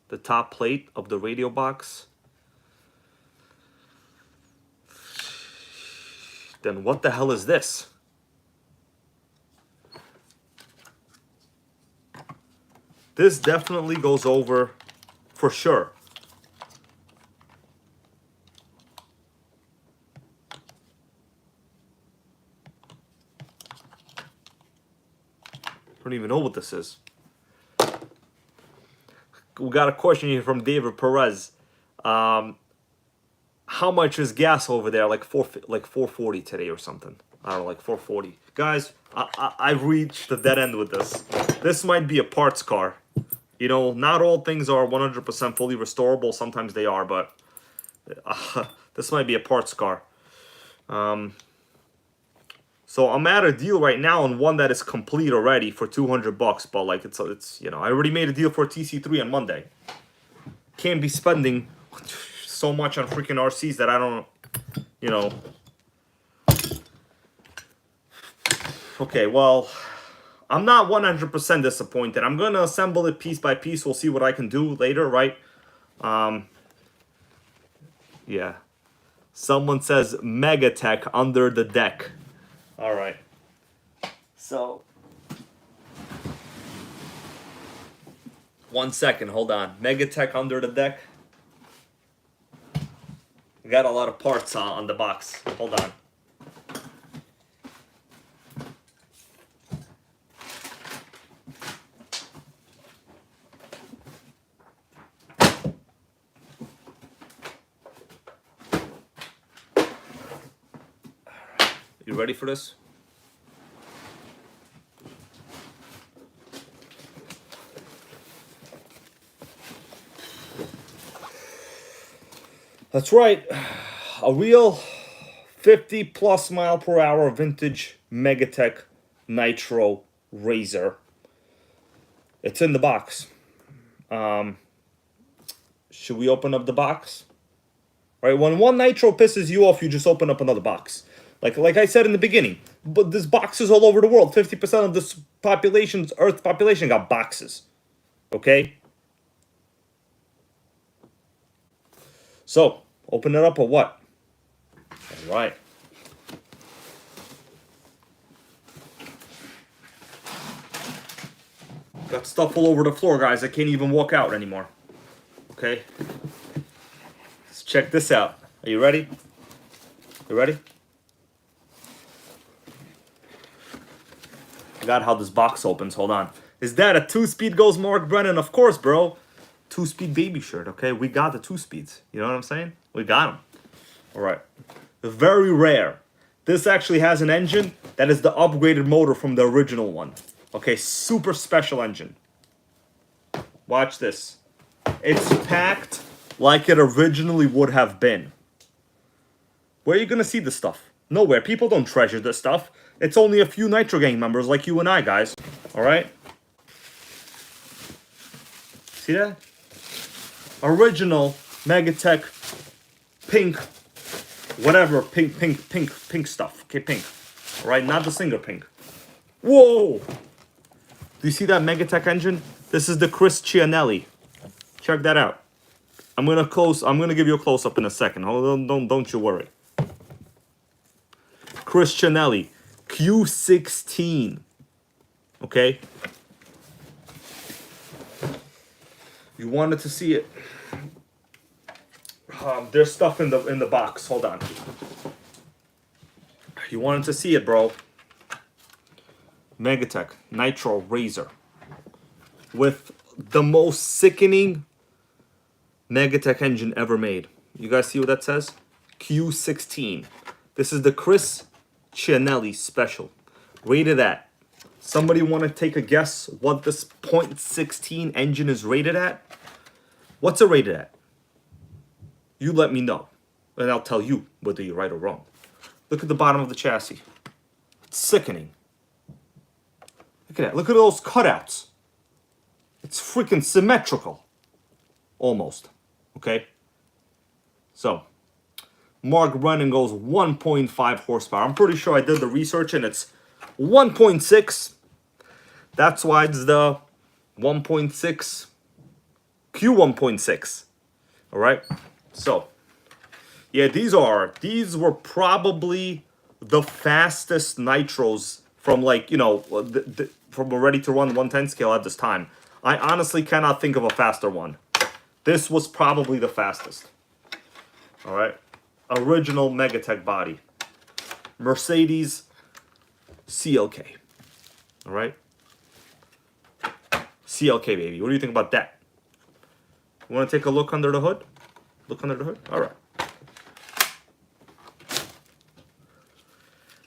The top plate of the radio box. Then what the hell is this? This definitely goes over for sure. I don't even know what this is. We got a question here from David Perez. How much is gas over there? Like 440 today or something. I don't know, like 440. Guys, I've reached the dead end with this. This might be a parts car. You know, not all things are 100% fully restorable. Sometimes they are, but this might be a parts car. So I'm at a deal right now on one that is complete already for $200, but like it's you know, I already made a deal for TC3 on Monday. Can't be spending so much on freaking RCs that I don't, you know. Okay, well, I'm not 100% disappointed. I'm gonna assemble it piece by piece. We'll see what I can do later, right? Yeah. Someone says Megatech under the deck. All right. So, 1 second, hold on. Megatech under the deck. We got a lot of parts on the box. Hold on. You ready for this? That's right. A real 50+ mile per hour vintage Megatech Nitro Razor. It's in the box. Should we open up the box? Right, when one Nitro pisses you off, you just open up another box. Like I said in the beginning, but there's boxes all over the world. 50% of this population's Earth population got boxes. Okay? So, open it up or what? All right. Got stuff all over the floor, guys. I can't even walk out anymore. Okay? Let's check this out. Are you ready? You ready? I got how this box opens. Hold on. Is that a 2-speed goes Mark Brennan? Of course, bro. 2-speed baby shirt, okay? We got the 2-speeds. You know what I'm saying? We got them. All right. Very rare. This actually has an engine that is the upgraded motor from the original one. Okay, super special engine. Watch this. It's packed like it originally would have been. Where are you going to see this stuff? Nowhere. People don't treasure this stuff. It's only a few NitroGang members like you and I, guys. All right? See that? Original Megatech pink, whatever, pink stuff. Okay, pink. All right, not the singer pink. Whoa! Do you see that Megatech engine? This is the Chris Cianelli. Check that out. I'm gonna give you a close-up in a second. Hold on, don't you worry. Chris Cianelli, Q16. Okay? You wanted to see it. There's stuff in the box. Hold on. You wanted to see it, bro. Megatech Nitro Razor with the most sickening Megatech engine ever made. You guys see what that says? Q16. This is the Chris Cianelli special. Rated at. Somebody want to take a guess what this .16 engine is rated at? What's it rated at? You let me know, and I'll tell you whether you're right or wrong. Look at the bottom of the chassis. It's sickening. Look at that. Look at those cutouts. It's freaking symmetrical. Almost. Okay? So, Mark Brennan goes 1.5 horsepower. I'm pretty sure I did the research and it's 1.6. That's why it's the 1.6 Q1.6. All right? So, yeah, these were probably the fastest nitros from, like, you know, from a ready-to-run 110 scale at this time. I honestly cannot think of a faster one. This was probably the fastest. All right? Original Megatech body. Mercedes CLK. All right? CLK, baby. What do you think about that? You want to take a look under the hood? Look under the hood? All right.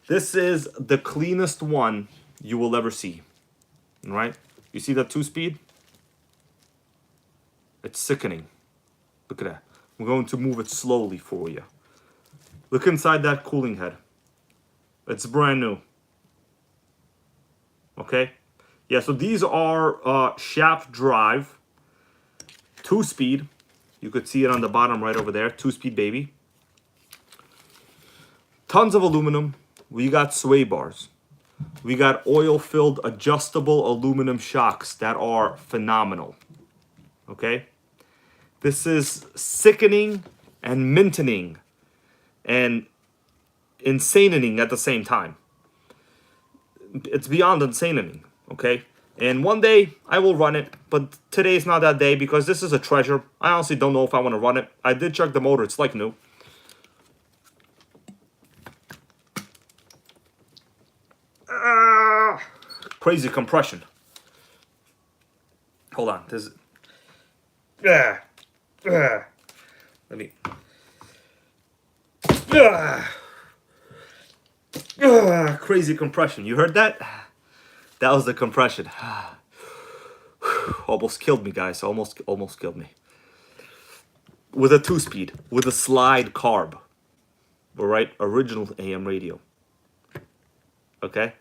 This is the cleanest one you will ever see. All right? You see that 2-speed? It's sickening. Look at that. I'm going to move it slowly for you. Look inside that cooling head. It's brand new. Okay? Yeah, so these are shaft drive. 2-speed. You could see it on the bottom right over there. 2-speed, baby. Tons of aluminum. We got sway bars. We got oil-filled adjustable aluminum shocks that are phenomenal. Okay? This is sickening and mintening and insanening at the same time. It's beyond insanening, okay? And one day I will run it, but today's not that day because this is a treasure. I honestly don't know if I want to run it. I did check the motor. It's like new. Crazy compression. Hold on. This. Let me. Crazy compression. You heard that? That was the compression. Almost killed me, guys. Almost killed me. With a 2-speed, with a slide carb. All right, original AM radio. Okay.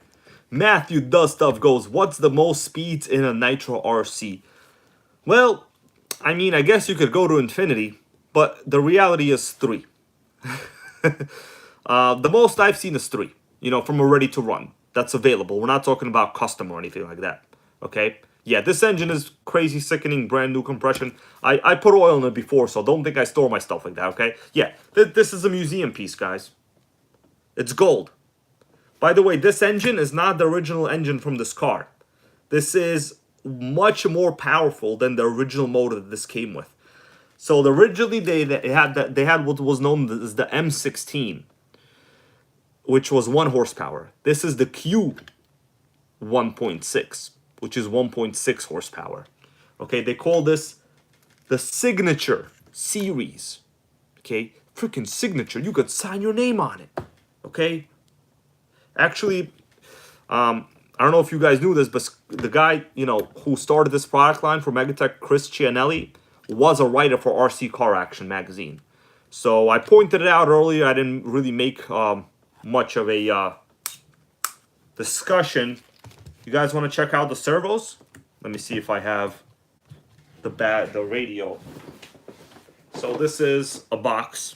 Matthew Does Stuff goes, what's the most speeds in a Nitro RC? Well, I mean, I guess you could go to infinity, but the reality is 3. The most I've seen is 3, you know, from a ready-to-run. That's available. We're not talking about custom or anything like that, okay? Yeah, this engine is crazy, sickening, brand new compression. I put oil in it before, so don't think I store my stuff like that, okay? Yeah, this is a museum piece, guys. It's gold. By the way, this engine is not the original engine from this car. This is much more powerful than the original motor that this came with. So originally they had what was known as the M16, which was 1 horsepower. This is the Q 1.6, which is 1.6 horsepower. Okay, they call this the Signature Series. Okay, freaking Signature. You could sign your name on it. Okay. Actually, I don't know if you guys knew this, but the guy, you know, who started this product line for Megatech, Chris Cianelli, was a writer for RC Car Action magazine. So I pointed it out earlier. I didn't really make much of a discussion. You guys want to check out the servos? Let me see if I have the radio. So this is a box.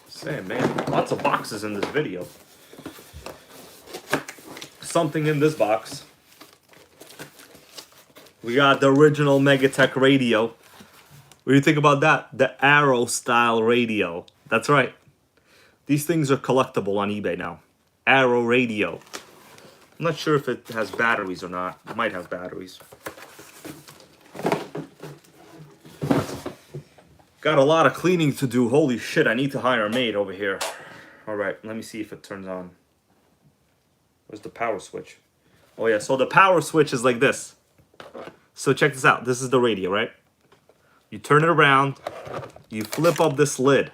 Say, man, lots of boxes in this video. Something in this box. We got the original Megatech radio. What do you think about that? The Arrow style radio. That's right. These things are collectible on eBay now. Arrow radio. I'm not sure if it has batteries or not. It might have batteries. Got a lot of cleaning to do. Holy shit, I need to hire a maid over here. Alright, let me see if it turns on. Where's the power switch? Oh yeah, so the power switch is like this. So check this out. This is the radio, right? You turn it around, you flip up this lid,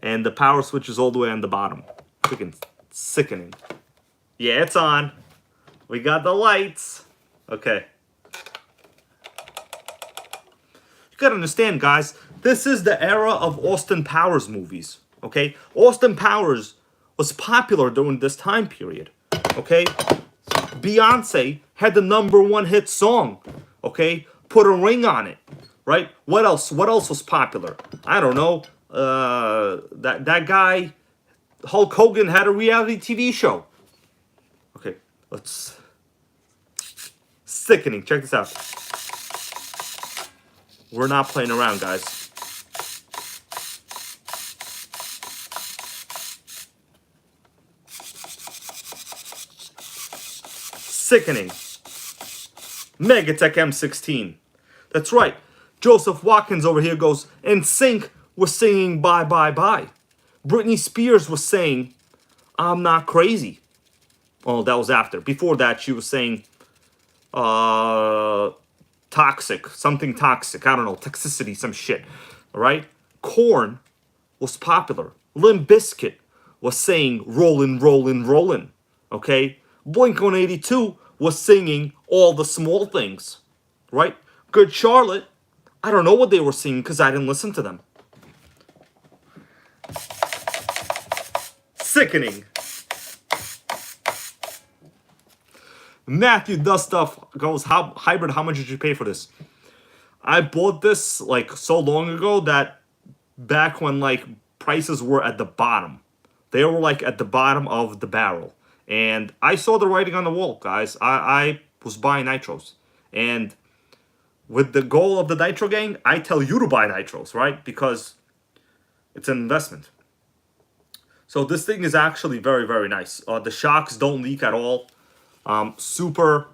and the power switch is all the way on the bottom. Freaking sickening. Yeah, it's on. We got the lights. Okay. You gotta understand, guys, this is the era of Austin Powers movies. Okay? Austin Powers was popular during this time period. Okay? Beyonce had the #1 hit song Okay, put a ring on it, right? What else? What else was popular? I don't know. That guy, Hulk Hogan, had a reality TV show. Okay, let's. Sickening. Check this out. We're not playing around, guys. Sickening. Megatech M16. That's right. Joseph Watkins over here goes, NSYNC was singing Bye Bye Bye. Britney Spears was saying, I'm not crazy. Oh, that was after. Before that, she was saying, toxic. Something toxic. I don't know. Toxicity, some shit. Alright? Korn was popular. Limp Bizkit was saying, rollin', rollin', rollin'. Okay? Blink-182 was singing all the small things. Right? Good Charlotte, I don't know what they were singing because I didn't listen to them. Sickening. Matthew does stuff goes, hybrid, how much did you pay for this? I bought this like so long ago that back when like prices were at the bottom. They were like at the bottom of the barrel. And I saw the writing on the wall, guys. I was buying Nitros. And with the goal of the Nitro Gang, I tell you to buy Nitros, right? Because it's an investment. So this thing is actually very, very nice. The shocks don't leak at all. Super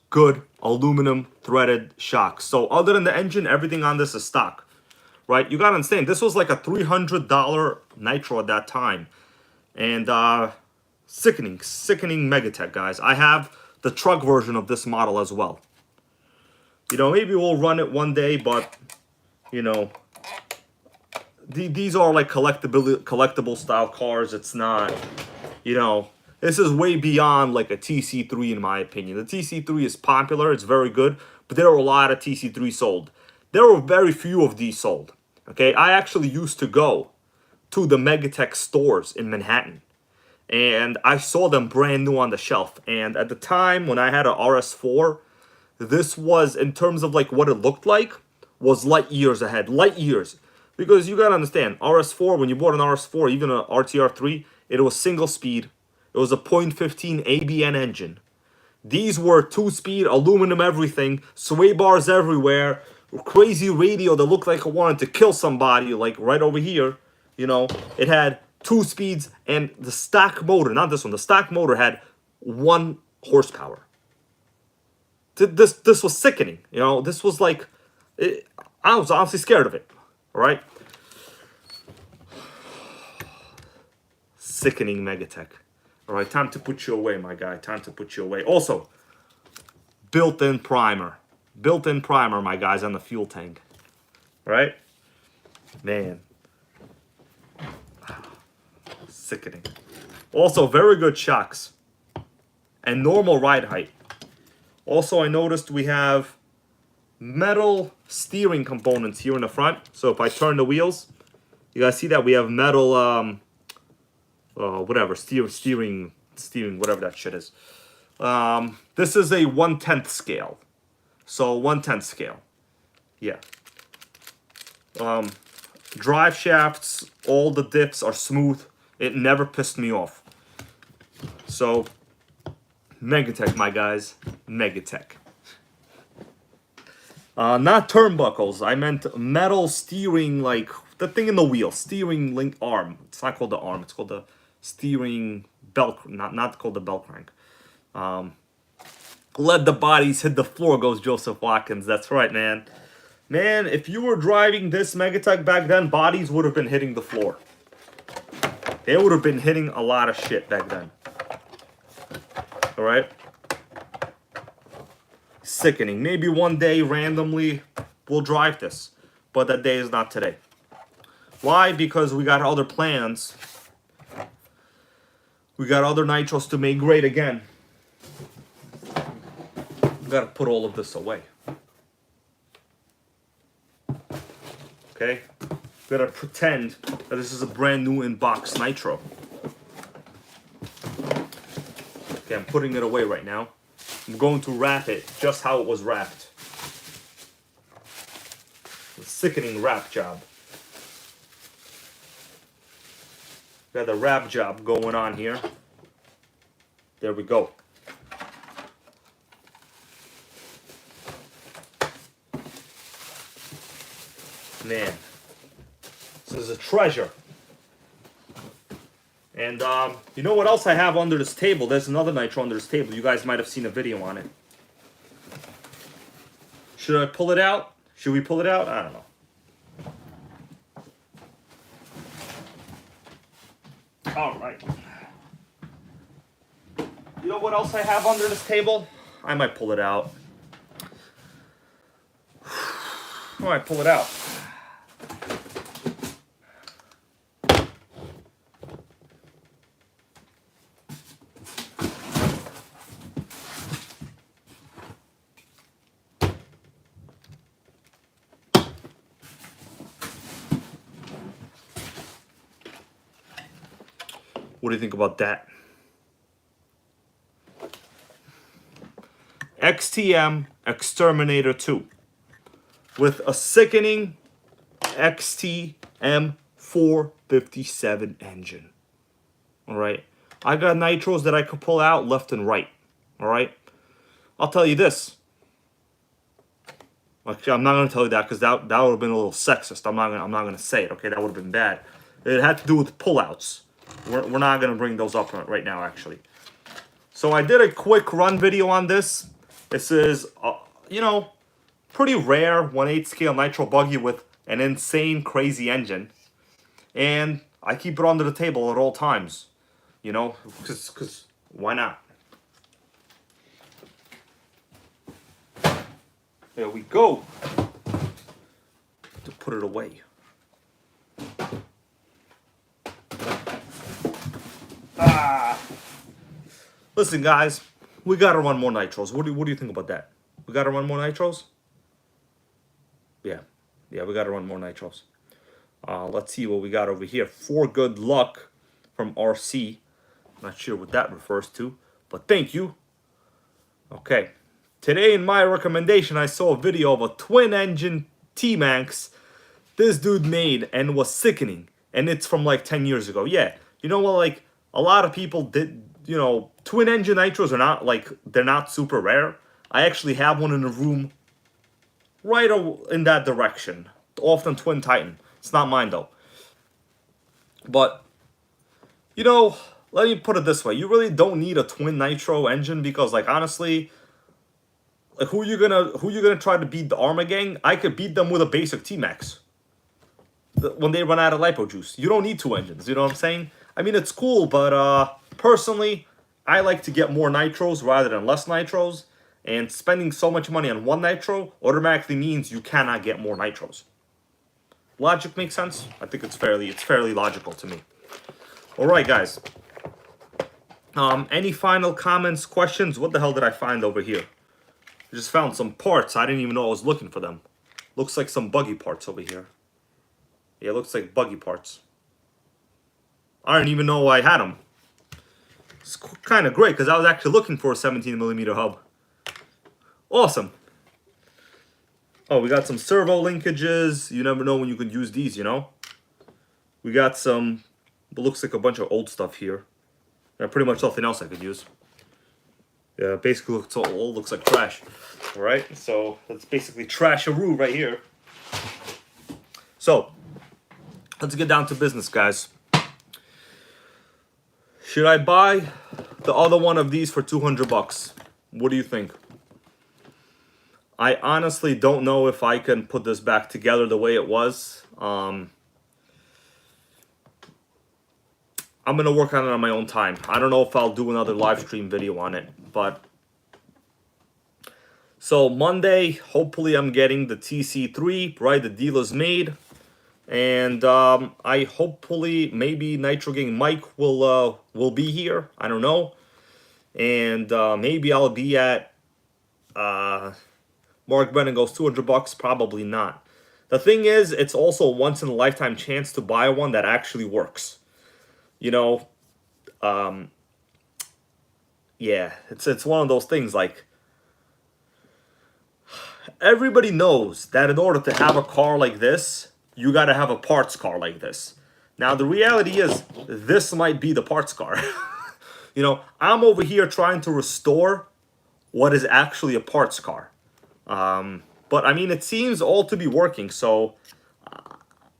good aluminum threaded shocks. So other than the engine, everything on this is stock, right? You gotta understand, this was like a $300 Nitro at that time. And sickening Megatech, guys. I have the truck version of this model as well. You know, maybe we'll run it one day, but, you know, these are like collectible style cars. It's not, you know, this is way beyond like a TC3 in my opinion. The TC3 is popular, it's very good, but there are a lot of TC3 sold. There were very few of these sold, okay? I actually used to go to the Megatech stores in Manhattan, and I saw them brand new on the shelf. And at the time when I had an RS4, this was, in terms of like what it looked like, was light years ahead. Light years. Because you gotta understand, RS4, when you bought an RS4, even an RTR3, it was single speed. It was a 0.15 ABN engine. These were 2-speed, aluminum everything, sway bars everywhere, crazy radio that looked like it wanted to kill somebody, like right over here. You know, it had 2 speeds, and the stock motor, not this one, the stock motor had 1 horsepower. This was sickening, you know. This was like, I was honestly scared of it, all right? Sickening Megatech. All right, time to put you away, my guy. Time to put you away. Also, built-in primer. Built-in primer, my guys, on the fuel tank. All right? Man. Sickening. Also, very good shocks. And normal ride height. Also, I noticed we have metal steering components here in the front. So if I turn the wheels, you guys see that we have metal, whatever, steering, whatever that shit is. This is a 1/10 scale. So 1/10 scale. Yeah. Drive shafts, all the dips are smooth. It never pissed me off. So, Megatech, my guys. Megatech. Not turnbuckles. I meant metal steering, like the thing in the wheel. Steering link arm. It's not called the arm. It's called the steering belt. Not called the belt crank. Let the bodies hit the floor, goes Joseph Watkins. That's right, man. Man, if you were driving this Megatech back then, bodies would have been hitting the floor. They would have been hitting a lot of shit back then. Alright? Sickening. Maybe one day, randomly, we'll drive this. But that day is not today. Why? Because we got other plans. We got other Nitros to make great again. We gotta put all of this away. Okay? We gotta pretend that this is a brand new in-box Nitro. Okay, I'm putting it away right now. I'm going to wrap it just how it was wrapped. sickening wrap job. Got the wrap job going on here. There we go. Man, this is a treasure. And you know what else I have under this table? There's another Nitro under this table. You guys might have seen a video on it. Should I pull it out? Should we pull it out? I don't know. All right. You know what else I have under this table? I might pull it out. I might pull it out. What do you think about that? XTM Exterminator 2 with a sickening XTM 457 engine. Alright, I got nitros that I could pull out left and right. Alright, I'll tell you this. Actually, I'm not going to tell you that because that would have been a little sexist. I'm not gonna say it, okay? That would have been bad. It had to do with pullouts. We're not going to bring those up right now, actually. So I did a quick run video on this. This is, you know, pretty rare 1/8 scale nitro buggy with an insane, crazy engine. And I keep it under the table at all times. You know, because why not? There we go. To put it away. Listen, guys, we gotta run more nitros. What do you think about that? We gotta run more nitros? Yeah, we gotta run more nitros. Let's see what we got over here. For good luck from RC. Not sure what that refers to, but thank you. Okay, today in my recommendation, I saw a video of a twin-engine T-Max this dude made and was sickening, and it's from like 10 years ago. Yeah, you know what? Like a lot of people did. You know, twin engine nitros are not like, they're not super rare. I actually have one in the room right in that direction. Often Twin Titan. It's not mine though. But, you know, let me put it this way. You really don't need a twin nitro engine because, like, honestly, like, who you gonna try to beat the arrma gang? I could beat them with a basic T-Max. When they run out of lipo juice. You don't need two engines, you know what I'm saying? I mean, it's cool, but personally, I like to get more nitros rather than less nitros, and spending so much money on one nitro automatically means you cannot get more nitros. Logic makes sense? I think it's fairly logical to me. All right, guys. Any final comments, questions? What the hell did I find over here? I just found some parts. I didn't even know I was looking for them. Looks like some buggy parts over here. Yeah, it looks like buggy parts. I didn't even know I had them. It's kind of great because I was actually looking for a 17mm hub. Awesome. Oh, we got some servo linkages. You never know when you could use these, you know. We got some, it looks like a bunch of old stuff here. Pretty much nothing else I could use. Yeah, basically all looks like trash. All right, so that's basically trash-a-roo right here. So, let's get down to business, guys. Should I buy the other one of these for 200 bucks? What do you think? I honestly don't know if I can put this back together the way it was. I'm going to work on it on my own time. I don't know if I'll do another live stream video on it, but... So, Monday, hopefully I'm getting the TC3, right, the dealer's made. And I hopefully, maybe NitroGang Mike will be here. I don't know. And maybe I'll be at Mark Brennan Goes 200 bucks. Probably not. The thing is, it's also a once-in-a-lifetime chance to buy one that actually works. You know, yeah, it's one of those things, like, everybody knows that in order to have a car like this, you got to have a parts car like this. Now, the reality is, this might be the parts car. You know, I'm over here trying to restore what is actually a parts car. But, I mean, it seems all to be working, so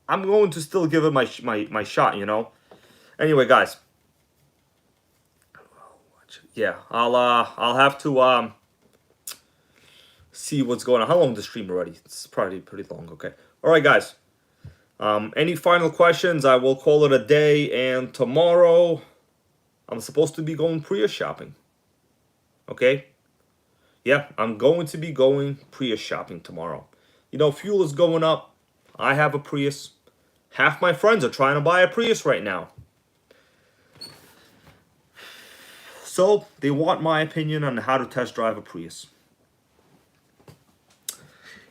I'm going to still give it my shot, you know? Anyway, guys. Yeah, I'll have to see what's going on. How long is the stream already? It's probably pretty long. Okay. All right, guys. Any final questions? I will call it a day. And tomorrow, I'm supposed to be going Prius shopping. Okay. Yeah, I'm going to be going Prius shopping tomorrow. You know, fuel is going up. I have a Prius. Half my friends are trying to buy a Prius right now. So, they want my opinion on how to test drive a Prius.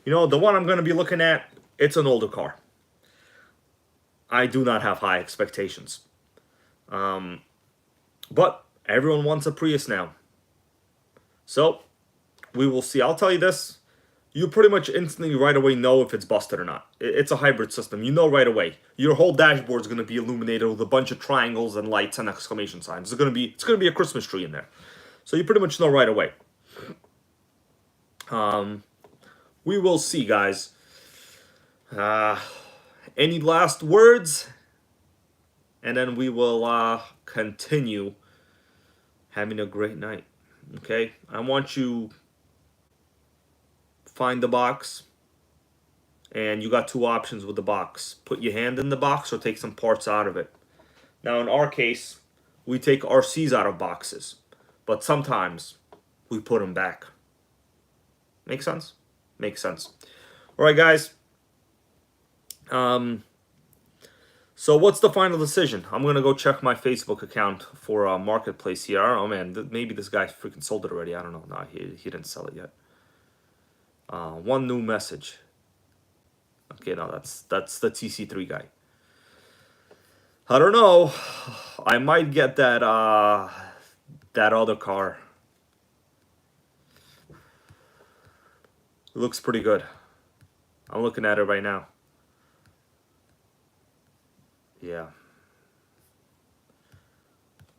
You know, the one I'm going to be looking at, it's an older car. I do not have high expectations. But everyone wants a Prius now. So, we will see. I'll tell you this. You pretty much instantly right away know if it's busted or not. It's a hybrid system. You know right away. Your whole dashboard is going to be illuminated with a bunch of triangles and lights and exclamation signs. It's going to be a Christmas tree in there. So you pretty much know right away. We will see, guys. Any last words? And then we will continue having a great night. Okay? I want you find the box, and you got two options with the box. Put your hand in the box or take some parts out of it. Now, in our case, we take RCs out of boxes, but sometimes we put them back. Make sense? Makes sense. All right, guys. So what's the final decision? I'm going to go check my Facebook account for a marketplace here. Oh, man, maybe this guy freaking sold it already. I don't know. No, he didn't sell it yet. One new message. Okay, no, that's the TC3 guy. I don't know. I might get that that other car. It looks pretty good. I'm looking at it right now. Yeah.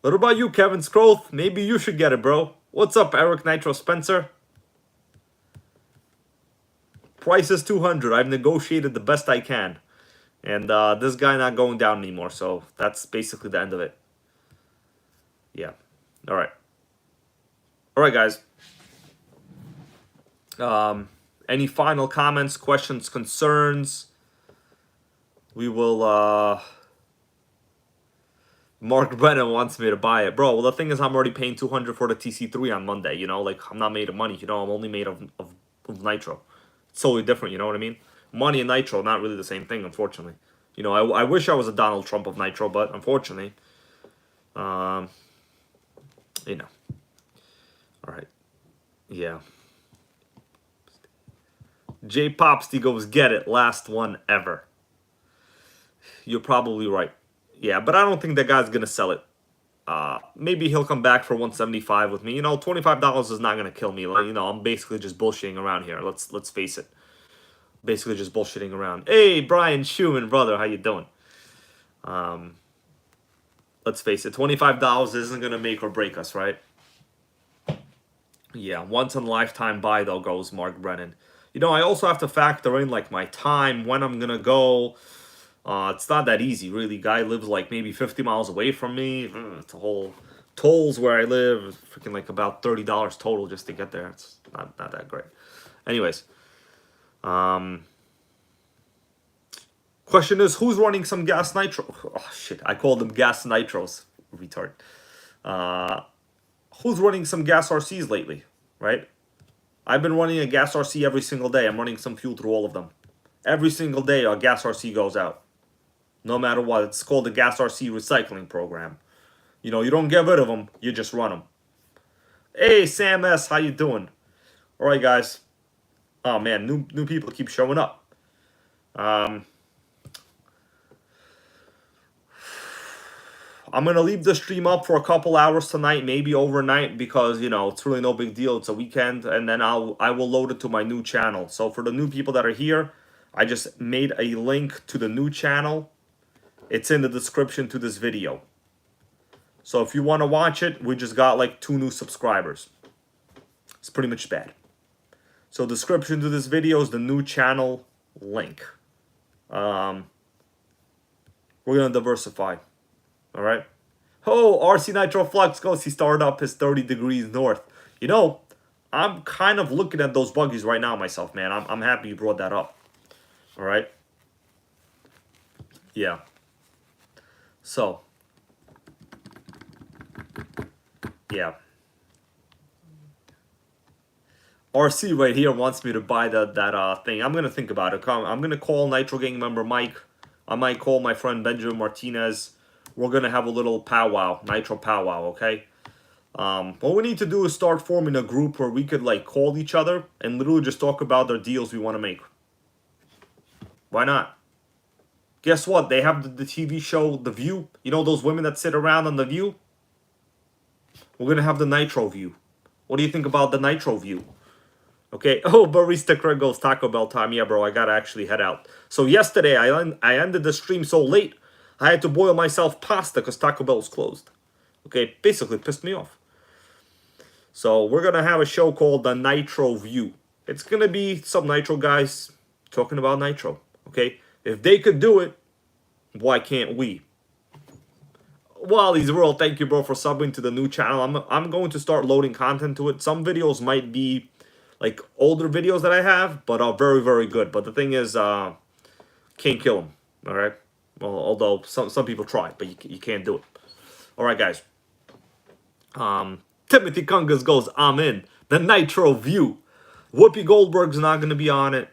What about you, Kevin Scroth? Maybe you should get it, bro. What's up, Eric Nitro Spencer? Price is 200. I've negotiated the best I can. And this guy not going down anymore. So that's basically the end of it. Yeah. All right. All right, guys. Any final comments, questions, concerns? We will... Mark Brennan wants me to buy it. Bro, well, the thing is, I'm already paying 200 for the TC3 on Monday, you know? Like, I'm not made of money, you know? I'm only made of Nitro. It's totally different, you know what I mean? Money and Nitro, not really the same thing, unfortunately. You know, I wish I was a Donald Trump of Nitro, but unfortunately, you know. All right. Yeah. J Popsty goes, get it. Last one ever. You're probably right. Yeah, but I don't think that guy's going to sell it. Maybe he'll come back for 175 with me. You know, $25 is not going to kill me. Like, you know, I'm basically just bullshitting around here. Let's face it. Basically just bullshitting around. Hey, Brian Schumann, brother, how you doing? Let's face it, $25 isn't going to make or break us, right? Yeah, once in a lifetime buy, though, goes Mark Brennan. You know, I also have to factor in, like, my time, when I'm going to go. It's not that easy, really. Guy lives, like, maybe 50 miles away from me. It's a whole... Tolls where I live, freaking, like, about $30 total just to get there. It's not that great. Anyways. Question is, who's running some gas nitro? Oh, shit. I called them gas nitros. Retard. Who's running some gas RCs lately, right? I've been running a gas RC every single day. I'm running some fuel through all of them. Every single day, a gas RC goes out. No matter what. It's called the gas RC recycling program. You know, you don't get rid of them. You just run them. Hey, Sam S. How you doing? All right, guys. Oh, man. New people keep showing up. I'm going to leave the stream up for a couple hours tonight, maybe overnight, because, you know, it's really no big deal. It's a weekend, and then I will load it to my new channel. So for the new people that are here, I just made a link to the new channel. It's in the description to this video. So if you want to watch it, we just got like 2 new subscribers. It's pretty much bad. So description to this video is the new channel link. We're going to diversify. All right. Oh, RC Nitro Flux goes. He started up his 30 degrees north. You know, I'm kind of looking at those buggies right now myself, man. I'm happy you brought that up. All right. Yeah. So. Yeah. RC right here wants me to buy that thing. I'm gonna think about it. I'm gonna call NitroGang member Mike. I might call my friend Benjamin Martinez. We're gonna have a little powwow, Nitro powwow, okay? What we need to do is start forming a group where we could like call each other and literally just talk about the deals we want to make. Why not? Guess what? They have the TV show The View. You know those women that sit around on The View? We're gonna have the Nitro View. What do you think about the Nitro View? Okay. Oh, Barista Craig goes Taco Bell time. Yeah, bro, I gotta actually head out. So yesterday, I ended the stream so late, I had to boil myself pasta because Taco Bell was closed. Okay, basically pissed me off. So we're gonna have a show called the Nitro View. It's gonna be some Nitro guys talking about Nitro. Okay, if they could do it, why can't we? Wally's World, thank you, bro, for subbing to the new channel. I'm going to start loading content to it. Some videos might be like older videos that I have, but are very, very good. But the thing is, can't kill them. All right. Well, although some people try, but you can't do it. All right, guys. Timothy Kungas goes, I'm in. The Nitro View. Whoopi Goldberg's not going to be on it.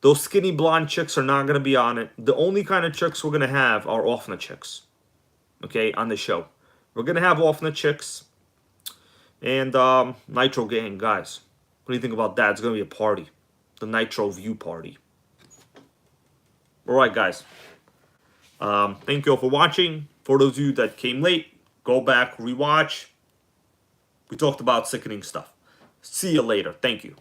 Those skinny blonde chicks are not going to be on it. The only kind of chicks we're going to have are Offna chicks. Okay, on the show. We're going to have Offna chicks. And Nitro Gang, guys. What do you think about that? It's going to be a party. The Nitro View party. All right, guys. Thank you all for watching. For those of you that came late, go back, rewatch. We talked about sickening stuff. See you later. Thank you.